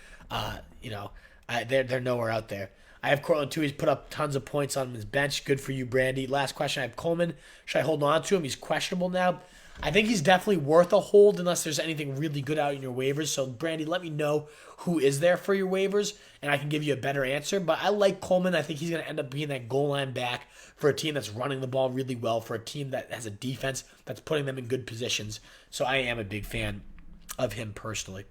Speaker 1: They're nowhere out there. I have Cortland Tues put up tons of points on his bench. Good for you, Brandy. Last question, I have Coleman. Should I hold on to him? He's questionable now. I think he's definitely worth a hold unless there's anything really good out in your waivers. So, Brandy, let me know who is there for your waivers, and I can give you a better answer. But I like Coleman. I think he's going to end up being that goal line back for a team that's running the ball really well, for a team that has a defense that's putting them in good positions. So I am a big fan of him personally.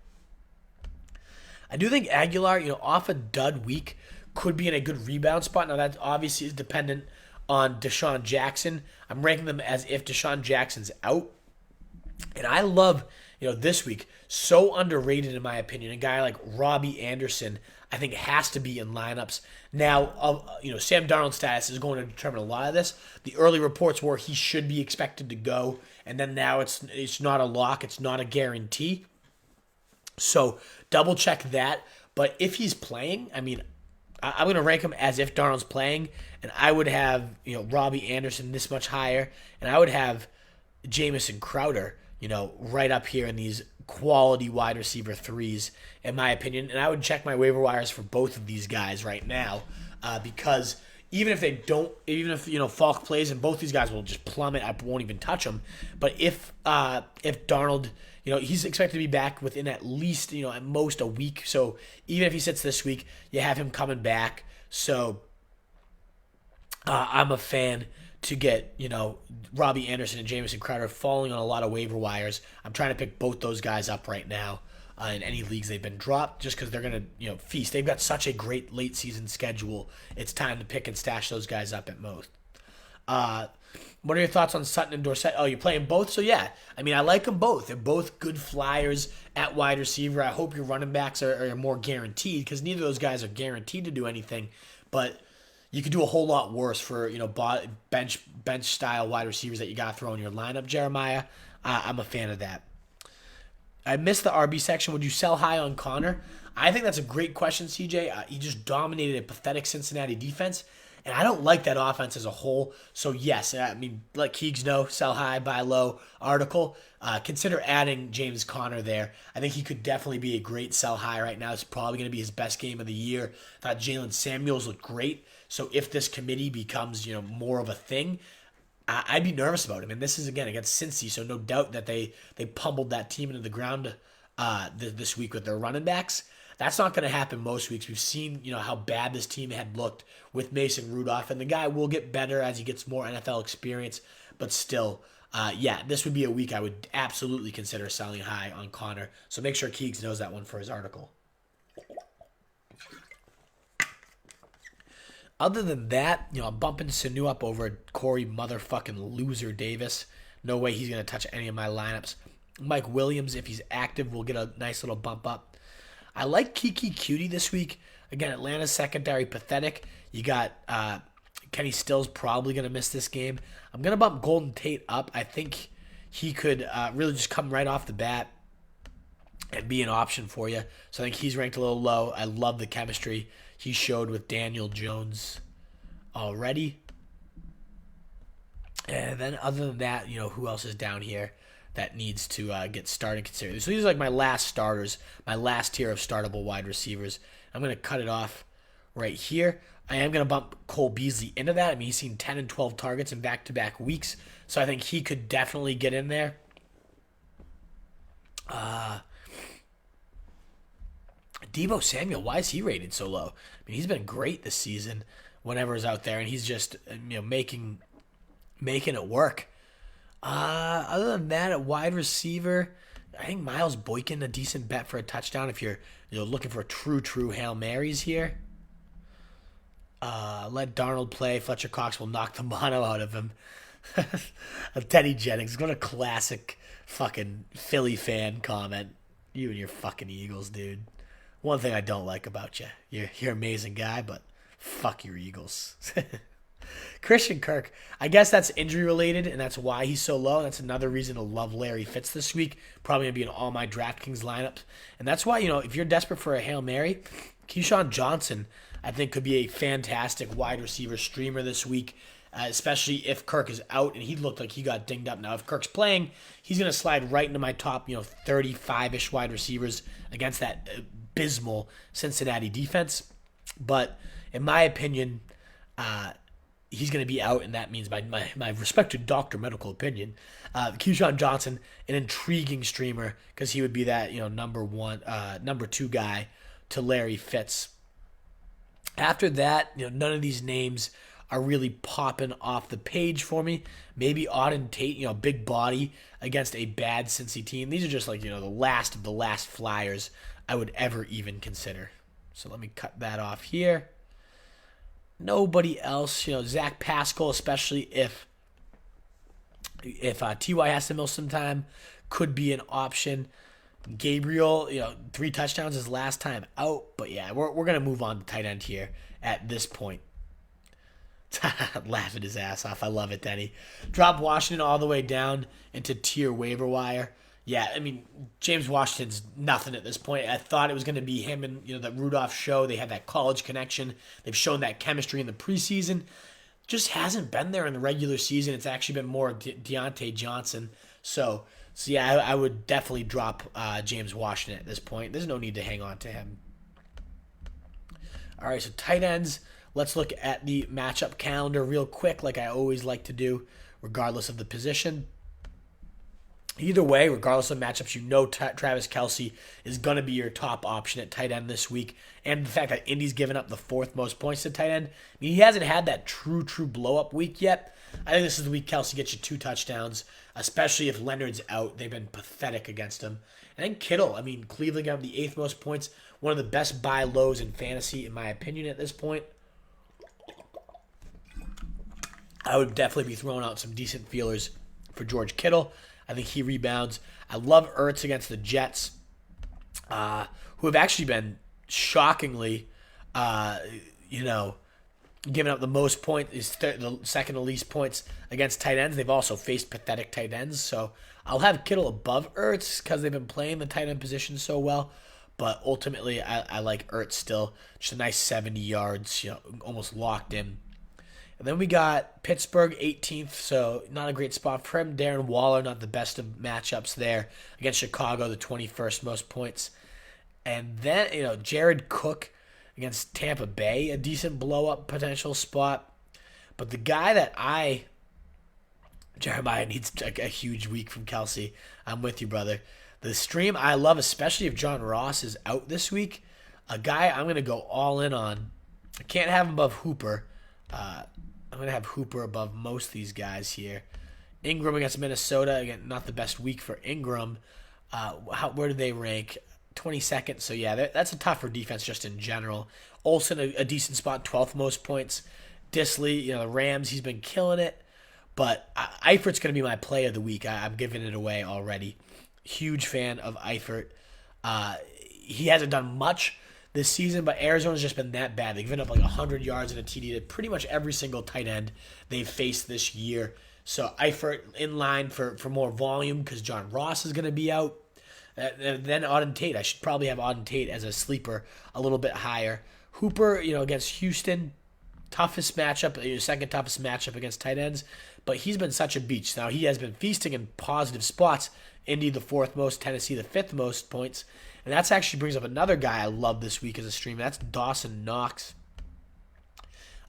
Speaker 1: I do think Aguilar, off a dud week, could be in a good rebound spot. Now, that obviously is dependent on Deshaun Jackson. I'm ranking them as if Deshaun Jackson's out. And I love, this week, so underrated in my opinion, a guy like Robbie Anderson, I think has to be in lineups. Now, Sam Darnold's status is going to determine a lot of this. The early reports were he should be expected to go, and then now it's not a lock, it's not a guarantee. So double check that. But if he's playing, I'm going to rank him as if Darnold's playing, and I would have, Robbie Anderson this much higher, and I would have Jamison Crowder, right up here in these quality wide receiver threes, in my opinion. And I would check my waiver wires for both of these guys right now, because even if Falk plays and both these guys will just plummet, I won't even touch them. But if Darnold, he's expected to be back within at least, at most a week. So even if he sits this week, you have him coming back. So I'm a fan to get, Robbie Anderson and Jamison Crowder falling on a lot of waiver wires. I'm trying to pick both those guys up right now in any leagues they've been dropped, just because they're going to, feast. They've got such a great late season schedule. It's time to pick and stash those guys up at most. What are your thoughts on Sutton and Dorsett? Oh, you're playing both? So, yeah. I like them both. They're both good flyers at wide receiver. I hope your running backs are more guaranteed, because neither of those guys are guaranteed to do anything. But you could do a whole lot worse for, bench style wide receivers that you got to throw in your lineup, Jeremiah. I'm a fan of that. I missed the RB section. Would you sell high on Connor? I think that's a great question, CJ. He just dominated a pathetic Cincinnati defense, and I don't like that offense as a whole. So, yes, let Keegs know, sell high, buy low article. Consider adding James Conner there. I think he could definitely be a great sell high right now. It's probably going to be his best game of the year. I thought Jalen Samuels looked great. So if this committee becomes, more of a thing, I'd be nervous about him. And this is, again, against Cincy, so no doubt that they pummeled that team into the ground this week with their running backs. That's not going to happen most weeks. We've seen, how bad this team had looked with Mason Rudolph, and the guy will get better as he gets more NFL experience. But still, this would be a week I would absolutely consider selling high on Connor. So make sure Keegs knows that one for his article. Other than that, I'm bumping Sanu up over Corey motherfucking loser Davis. No way he's going to touch any of my lineups. Mike Williams, if he's active, will get a nice little bump up. I like Kiki Cutie this week. Again, Atlanta's secondary pathetic. You got Kenny Stills probably going to miss this game. I'm going to bump Golden Tate up. I think he could really just come right off the bat and be an option for you. So I think he's ranked a little low. I love the chemistry he showed with Daniel Jones already. And then other than that, who else is down here that needs to get started considered? So these are like my last starters, my last tier of startable wide receivers. I'm going to cut it off right here. I am going to bump Cole Beasley into that. He's seen 10 and 12 targets in back-to-back weeks, so I think he could definitely get in there. Deebo Samuel, why is he rated so low? He's been great this season whenever he's out there, and he's just making it work. Other than that, at wide receiver, I think Miles Boykin a decent bet for a touchdown if you're looking for true Hail Marys here. Let Darnold play. Fletcher Cox will knock the mono out of him. Teddy Jennings, what a classic fucking Philly fan comment. You and your fucking Eagles, dude. One thing I don't like about you, you're an amazing guy, but fuck your Eagles. Christian Kirk, I guess that's injury related, and that's why he's so low. That's another reason to love Larry Fitz this week. Probably gonna be in all my DraftKings lineups, and that's why if you're desperate for a Hail Mary, Keyshawn Johnson, I think could be a fantastic wide receiver streamer this week, especially if Kirk is out, and he looked like he got dinged up. Now, if Kirk's playing, he's gonna slide right into my top 35-ish wide receivers against that abysmal Cincinnati defense. But in my opinion, he's going to be out, and that means my respected doctor medical opinion, Keyshawn Johnson, an intriguing streamer because he would be that number two guy to Larry Fitz. After that, none of these names are really popping off the page for me. Maybe Auden Tate, big body against a bad Cincy team. These are just like the last of the last flyers I would ever even consider. So let me cut that off here. Nobody else, Zach Pascal, especially if Ty has to miss some time, could be an option. Gabriel, 3 touchdowns his last time out, but yeah, we're gonna move on to tight end here at this point. Laughing his ass off. I love it, Denny. Drop Washington all the way down into tier waiver wire. Yeah, I mean, James Washington's nothing at this point. I thought it was going to be him and, the Rudolph show. They had that college connection. They've shown that chemistry in the preseason. Just hasn't been there in the regular season. It's actually been more Deontay Johnson. So yeah, I would definitely drop James Washington at this point. There's no need to hang on to him. All right, so tight ends. Let's look at the matchup calendar real quick, like I always like to do, regardless of the position. Either way, regardless of matchups, Travis Kelce is going to be your top option at tight end this week. And the fact that Indy's given up the 4th most points to tight end, he hasn't had that true blow-up week yet. I think this is the week Kelce gets you 2 touchdowns, especially if Leonard's out. They've been pathetic against him. And then Kittle, Cleveland got the 8th most points. One of the best buy lows in fantasy, in my opinion, at this point. I would definitely be throwing out some decent feelers for George Kittle. I think he rebounds. I love Ertz against the Jets, who have actually been shockingly, giving up the most points, the second to least points against tight ends. They've also faced pathetic tight ends, so I'll have Kittle above Ertz because they've been playing the tight end position so well. But ultimately, I like Ertz still. Just a nice 70 yards, almost locked in. And then we got Pittsburgh 18th, so not a great spot for him. Darren Waller, not the best of matchups there. Against Chicago, the 21st most points. And then, Jared Cook against Tampa Bay, a decent blow-up potential spot. But the guy that Jeremiah needs a huge week from Kelce. I'm with you, brother. The stream I love, especially if John Ross is out this week, a guy I'm going to go all in on. I can't have him above Hooper. I'm going to have Hooper above most of these guys here. Ingram against Minnesota. Again, not the best week for Ingram. Where do they rank? 22nd. So, yeah, that's a tougher defense just in general. Olsen, a decent spot, 12th most points. Disley, the Rams, he's been killing it. But Eifert's going to be my play of the week. I'm giving it away already. Huge fan of Eifert. He hasn't done much this season, but Arizona's just been that bad. They've given up like 100 yards in a TD to pretty much every single tight end they've faced this year. So Eifert in line for more volume because John Ross is going to be out. Then Auden Tate. I should probably have Auden Tate as a sleeper a little bit higher. Hooper, against Houston, toughest matchup, second toughest matchup against tight ends. But he's been such a beach. Now, he has been feasting in positive spots. Indy, the 4th most. Tennessee, the 5th most points. And that actually brings up another guy I love this week as a streamer. That's Dawson Knox.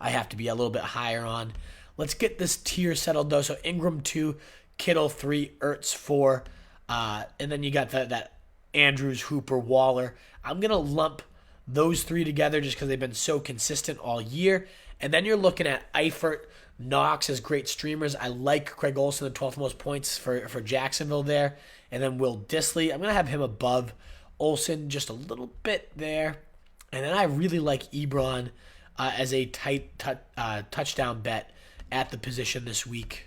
Speaker 1: I have to be a little bit higher on. Let's get this tier settled, though. So Ingram 2, Kittle 3, Ertz 4. And then you got that Andrews, Hooper, Waller. I'm going to lump those 3 together just because they've been so consistent all year. And then you're looking at Eifert, Knox as great streamers. I like Craig Olsen, the 12th most points for Jacksonville there. And then Will Disley. I'm going to have him above Olsen just a little bit there. And then I really like Ebron as a tight touchdown bet at the position this week.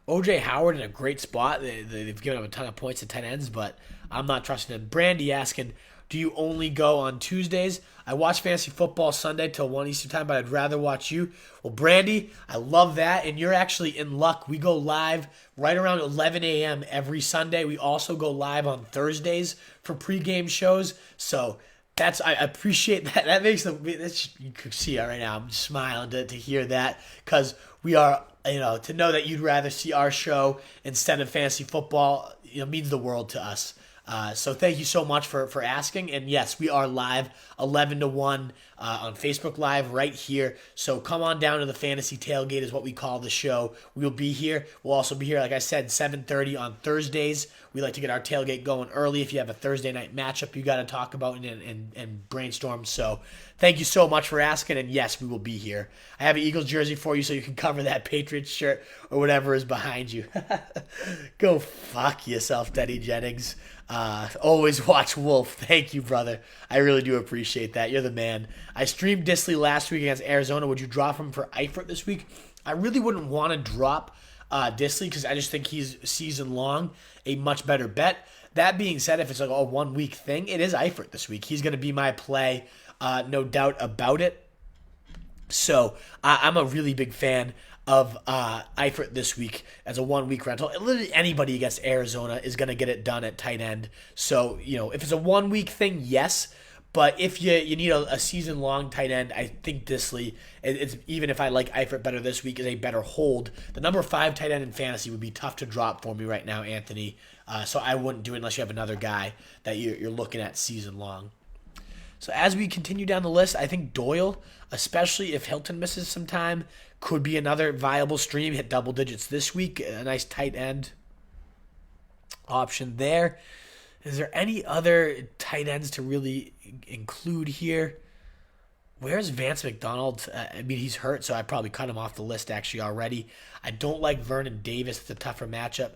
Speaker 1: O.J. Howard in a great spot. They've given up a ton of points at tight ends, but I'm not trusting him. Brandy asking, Do you only go on Tuesdays? I watch fantasy football Sunday till 1 Eastern time, but I'd rather watch you. Well, Brandy, I love that, and you're actually in luck. We go live right around 11 a.m. every Sunday. We also go live on Thursdays for pregame shows, so I appreciate that. That makes you could see it right now. I'm smiling to hear that, because we are, to know that you'd rather see our show instead of fantasy football, means the world to us. So thank you so much for asking. And yes, we are live 11 to 1 on Facebook Live right here. So come on down to the Fantasy Tailgate is what we call the show. We will be here. We'll also be here, like I said, 7:30 on Thursdays. We like to get our tailgate going early. If you have a Thursday night matchup you got to talk about and brainstorm. So thank you so much for asking. And yes, we will be here. I have an Eagles jersey for you so you can cover that Patriots shirt or whatever is behind you. Go fuck yourself, Denny Jennings. Always watch Wolf. Thank you, brother. I really do appreciate that. You're the man. I streamed Disley last week against Arizona. Would you drop him for Eifert this week? I really wouldn't want to drop Disley because I just think he's season long a much better bet. That being said, if it's like a 1 week thing, it is Eifert this week. He's going to be my play, no doubt about it. So I'm a really big fan of Eifert this week as a 1 week rental. Literally anybody against Arizona is going to get it done at tight end. So, if it's a 1 week thing, yes. But if you need a season long tight end, I think Disley, it's even if I like Eifert better this week, is a better hold. The number 5 tight end in fantasy would be tough to drop for me right now, Anthony. So I wouldn't do it unless you have another guy that you're looking at season long. So as we continue down the list, I think Doyle, especially if Hilton misses some time, could be another viable stream. Hit double digits this week. A nice tight end option there. Is there any other tight ends to really include here? Where's Vance McDonald? He's hurt, so I probably cut him off the list actually already. I don't like Vernon Davis. It's a tougher matchup.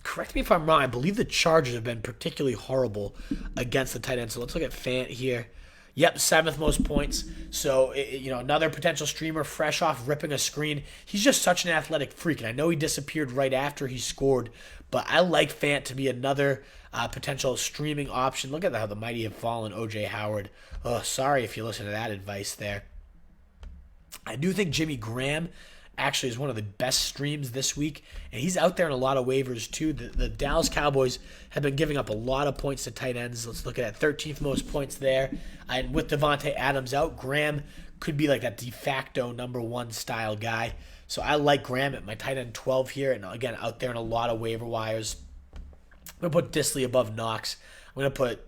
Speaker 1: Correct me if I'm wrong. I believe the Chargers have been particularly horrible against the tight end. So let's look at Fant here. Yep, 7th most points. So, another potential streamer fresh off ripping a screen. He's just such an athletic freak. And I know he disappeared right after he scored, but I like Fant to be another potential streaming option. Look at how the mighty have fallen, O.J. Howard. Oh, sorry if you listen to that advice there. I do think Jimmy Graham actually is one of the best streams this week, and he's out there in a lot of waivers too. The Dallas Cowboys have been giving up a lot of points to tight ends. Let's look at that 13th most points there. And with Devontae Adams out, Graham could be like that de facto number 1 style guy. So I like Graham at my tight end 12 here, and again, out there in a lot of waiver wires. I'm going to put Disley above Knox. I'm going to put,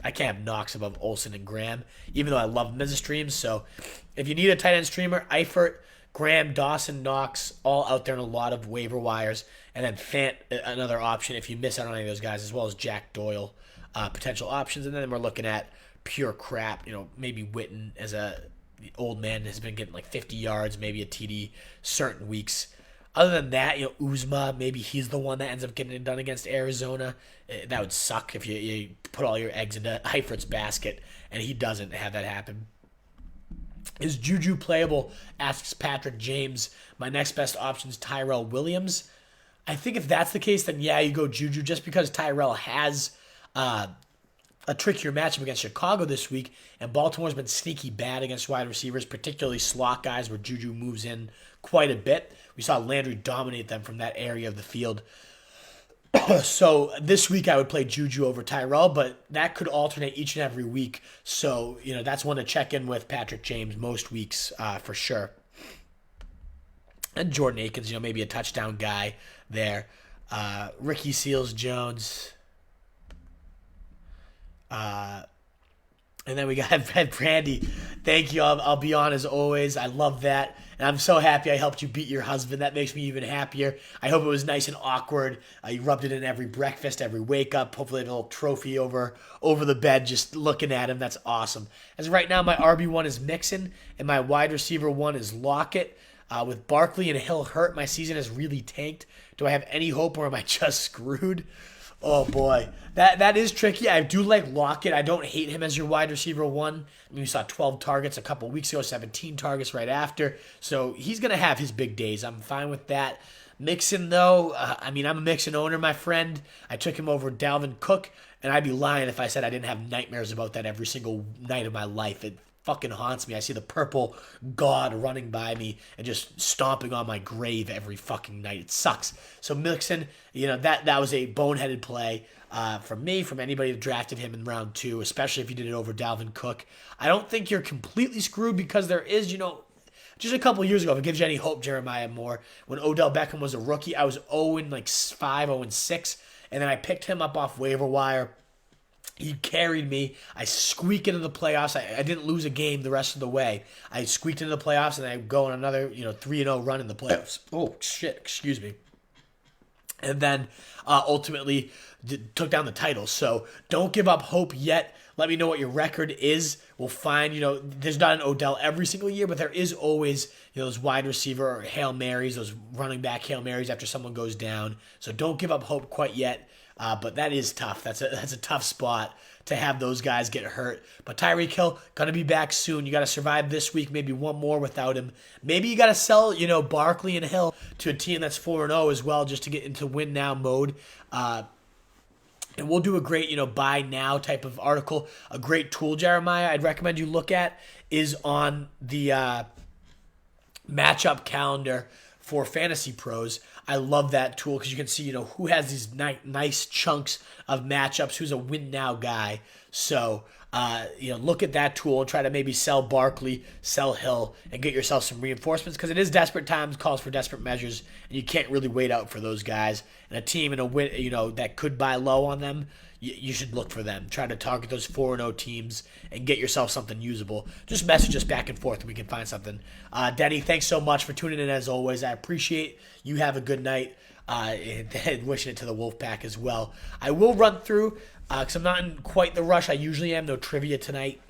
Speaker 1: I can't have Knox above Olsen and Graham, even though I love them as a stream. So if you need a tight end streamer, Eifert, Graham, Dawson, Knox, all out there in a lot of waiver wires. And then Fant, another option if you miss out on any of those guys, as well as Jack Doyle, potential options. And then we're looking at pure crap, maybe Witten as the old man has been getting like 50 yards, maybe a TD certain weeks. Other than that, Uzma, maybe he's the one that ends up getting it done against Arizona. That would suck if you put all your eggs into Eifert's basket, and he doesn't have that happen. Is Juju playable? Asks Patrick James. My next best option is Tyrell Williams. I think if that's the case, then yeah, you go Juju, just because Tyrell has a trickier matchup against Chicago this week, and Baltimore's been sneaky bad against wide receivers, particularly slot guys where Juju moves in quite a bit. We saw Landry dominate them from that area of the field. So this week I would play Juju over Tyrell, but that could alternate each and every week. So, that's one to check in with Patrick James most weeks for sure. And Jordan Akins, maybe a touchdown guy there. Ricky Seals-Jones. And then we got Brandy. Thank you. I'll be on as always. I love that. And I'm so happy I helped you beat your husband. That makes me even happier. I hope it was nice and awkward. You rubbed it in every breakfast, every wake up. Hopefully a little trophy over the bed just looking at him. That's awesome. As of right now, my RB1 is Mixon, and my wide receiver 1 is Lockett. With Barkley and Hill hurt, my season has really tanked. Do I have any hope, or am I just screwed? Oh, boy. That is tricky. I do like Lockett. I don't hate him as your wide receiver 1. We saw 12 targets a couple weeks ago, 17 targets right after. So he's going to have his big days. I'm fine with that. Mixon, though, I'm a Mixon owner, my friend. I took him over Dalvin Cook And I'd be lying if I said I didn't have nightmares about that every single night of my life. It fucking haunts me. I see the purple god running by me and just stomping on my grave every fucking night. It sucks. So Mixon, that was a boneheaded play from me, from anybody that drafted him in round 2, especially if you did it over Dalvin Cook. I don't think you're completely screwed because there is, just a couple years ago, if it gives you any hope, Jeremiah Moore, when Odell Beckham was a rookie, I was 0-5, 0-6, and then I picked him up off waiver wire. He carried me. I squeaked into the playoffs. I didn't lose a game the rest of the way. I squeaked into the playoffs, and I go on another 3-0 run in the playoffs. Oh, shit. Excuse me. And then ultimately took down the title. So don't give up hope yet. Let me know what your record is. We'll find, there's not an Odell every single year, but there is always, those wide receiver or Hail Marys, those running back Hail Marys after someone goes down. So don't give up hope quite yet. But that is tough. That's a tough spot to have those guys get hurt. But Tyreek Hill, going to be back soon. You got to survive this week, maybe one more without him. Maybe you got to sell, Barkley and Hill to a team that's 4-0 as well, just to get into win now mode. And we'll do a great, buy now type of article. A great tool, Jeremiah, I'd recommend you look at is on the matchup calendar for Fantasy Pros. I love that tool because you can see, who has these nice chunks of matchups, who's a win now guy. So, look at that tool and try to maybe sell Barkley, sell Hill, and get yourself some reinforcements because it is desperate times, calls for desperate measures, and you can't really wait out for those guys. And a team in a win, that could buy low on them, you should look for them. Try to target those 4-0 teams and get yourself something usable. Just message us back and forth and we can find something. Denny, thanks so much for tuning in as always. I appreciate you. Have a good night. And wishing it to the Wolfpack as well. I will run through, because I'm not in quite the rush I usually am. No trivia tonight.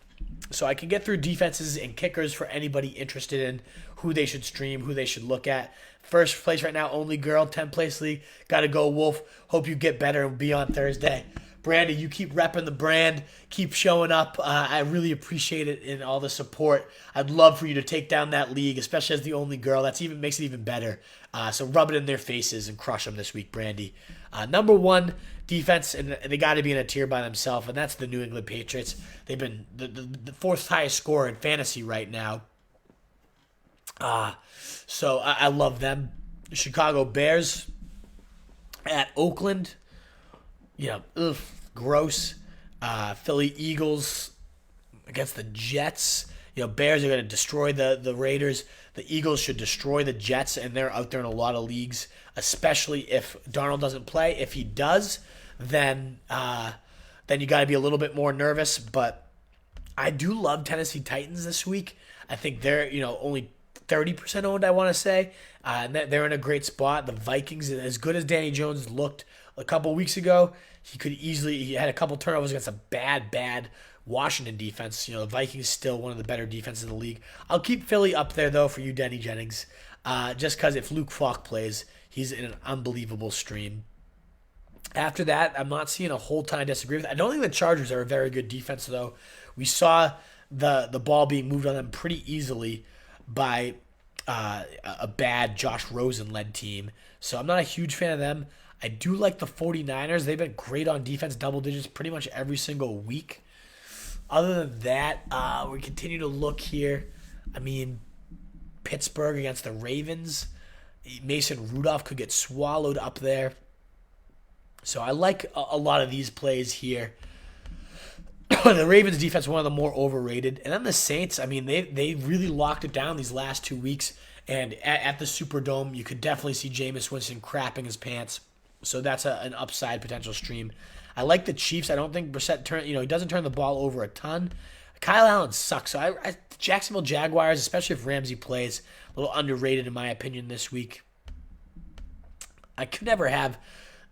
Speaker 1: So I can get through defenses and kickers for anybody interested in who they should stream, who they should look at. First place right now, only girl, 10-place league. Got to go, Wolf. Hope you get better and be on Thursday. Brandy, you keep repping the brand, keep showing up. I really appreciate it and all the support. I'd love for you to take down that league, especially as the only girl. That's makes it even better. So rub it in their faces and crush them this week, Brandy. Number 1 defense, and they got to be in a tier by themselves, and that's the New England Patriots. They've been the 4th highest scorer in fantasy right now. So I love them. Chicago Bears at Oakland. Gross. Philly Eagles against the Jets. Bears are going to destroy the Raiders. The Eagles should destroy the Jets, and they're out there in a lot of leagues, especially if Darnold doesn't play. If he does, then you got to be a little bit more nervous. But I do love Tennessee Titans this week. I think they're only 30% owned, I want to say. And they're in a great spot. The Vikings, as good as Danny Jones looked a couple weeks ago, he had a couple turnovers against a bad Washington defense. The Vikings still one of the better defenses in the league. I'll keep Philly up there, though, for you, Denny Jennings, just because if Luke Falk plays, he's in an unbelievable stream. After that, I'm not seeing a whole ton I disagree with. I don't think the Chargers are a very good defense, though. We saw the ball being moved on them pretty easily by a bad Josh Rosen-led team. So I'm not a huge fan of them. I do like the 49ers. They've been great on defense, double digits pretty much every single week. Other than that, we continue to look here. I mean, Pittsburgh against the Ravens. Mason Rudolph could get swallowed up there. So I like a lot of these plays here. The Ravens defense, one of the more overrated. And then the Saints, I mean, they really locked it down these last 2 weeks. And at the Superdome, you could definitely see Jameis Winston crapping his pants. So that's an upside potential stream. I like the Chiefs. I don't think Brissett he doesn't turn the ball over a ton. Kyle Allen sucks. So Jacksonville Jaguars, especially if Ramsey plays, a little underrated in my opinion this week. I could never have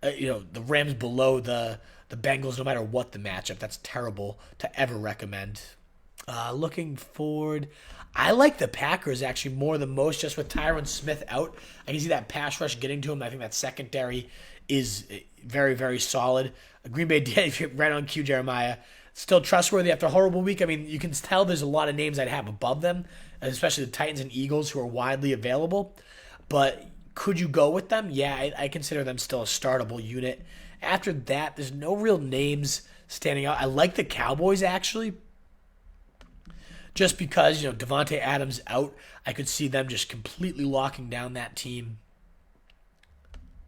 Speaker 1: the Rams below the Bengals no matter what the matchup. That's terrible to ever recommend. Looking forward, I like the Packers actually more than most, just with Tyron Smith out. I can see that pass rush getting to him. I think that secondary is very, very solid. Green Bay did right on cue, Jeremiah. Still trustworthy after a horrible week. I mean, you can tell there's a lot of names I'd have above them, especially the Titans and Eagles who are widely available. But Could you go with them? Yeah, I consider them still a startable unit. After that, there's no real names standing out. I like the Cowboys, actually, just because, Devontae Adams out. I could see them just completely locking down that team.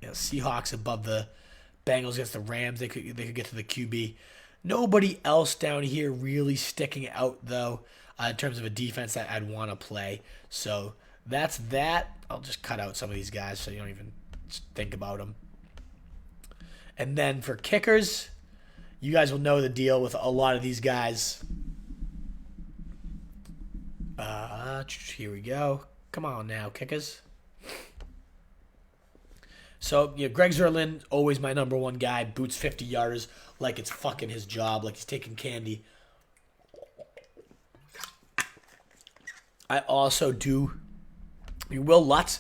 Speaker 1: Seahawks above the Bengals against the Rams. They could get to the QB. Nobody else down here really sticking out, though, in terms of a defense that I'd want to play. So that's that. I'll just cut out some of these guys so you don't even think about them. And then for kickers, you guys will know the deal with a lot of these guys. Here we go. Come on now, kickers. So, Greg Zerlin, always my number one guy. Boots 50 yarders like it's fucking his job, like he's taking candy. I also do. Will Lutz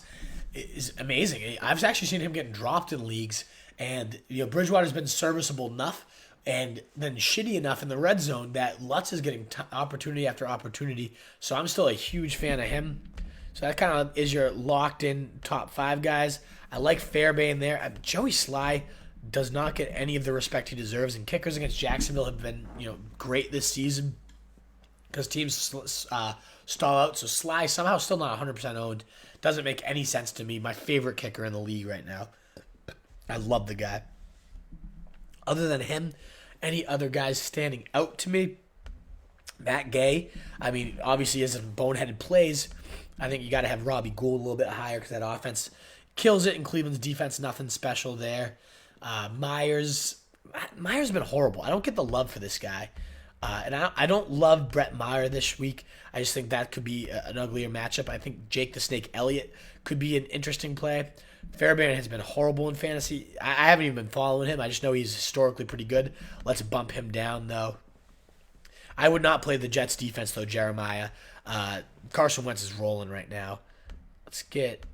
Speaker 1: is amazing. I've actually seen him getting dropped in leagues, and Bridgewater's been serviceable enough and then shitty enough in the red zone that Lutz is getting opportunity after opportunity. So I'm still a huge fan of him. So that kind of is your locked-in top 5 guys. I like Fairbairn there. Joey Sly does not get any of the respect he deserves, and kickers against Jacksonville have been great this season because teams stall out. So Sly somehow still not 100% owned. Doesn't make any sense to me. My favorite kicker in the league right now. I love the guy. Other than him, any other guys standing out to me? Matt Gay. I mean, obviously, as in boneheaded plays, I think you got to have Robbie Gould a little bit higher because that offense kills it, and Cleveland's defense, nothing special there. Myers has been horrible. I don't get the love for this guy. And I don't love Brett Maher this week. I just think that could be an uglier matchup. I think Jake the Snake Elliott could be an interesting play. Fairbairn has been horrible in fantasy. I haven't even been following him. I just know he's historically pretty good. Let's bump him down, though. I would not play the Jets defense, though, Jeremiah. Carson Wentz is rolling right now. Let's get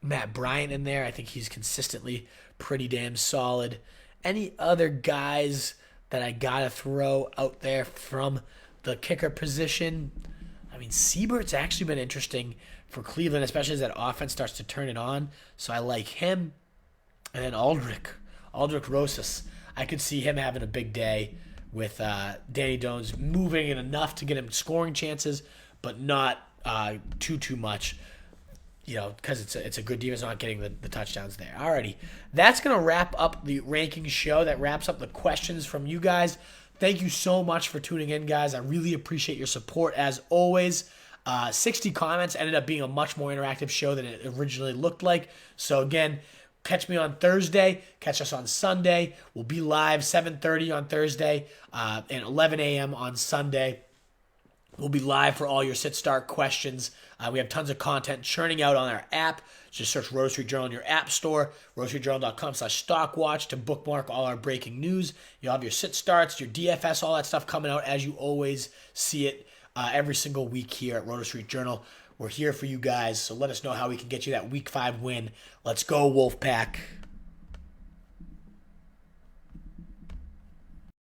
Speaker 1: Matt Bryant in there. I think he's consistently pretty damn solid. Any other guys that I got to throw out there from the kicker position? I mean, Siebert's actually been interesting for Cleveland, especially as that offense starts to turn it on. So I like him. And then Aldrich Rosas. I could see him having a big day with Danny Jones moving in enough to get him scoring chances, but not too much. Because it's a good defense, not getting the touchdowns there. Alrighty, that's going to wrap up the ranking show. That wraps up the questions from you guys. Thank you so much for tuning in, guys. I really appreciate your support, as always. 60 comments ended up being a much more interactive show than it originally looked like. So, again, catch me on Thursday. Catch us on Sunday. We'll be live 7:30 on Thursday and 11 a.m. on Sunday. We'll be live for all your sit-start questions. We have tons of content churning out on our app. Just search Roto Street Journal in your app store, rotostreetjournal.com/stockwatch to bookmark all our breaking news. You'll have your sit-starts, your DFS, all that stuff coming out as you always see it every single week here at Roto Street Journal. We're here for you guys, so let us know how we can get you that Week 5 win. Let's go, Wolfpack.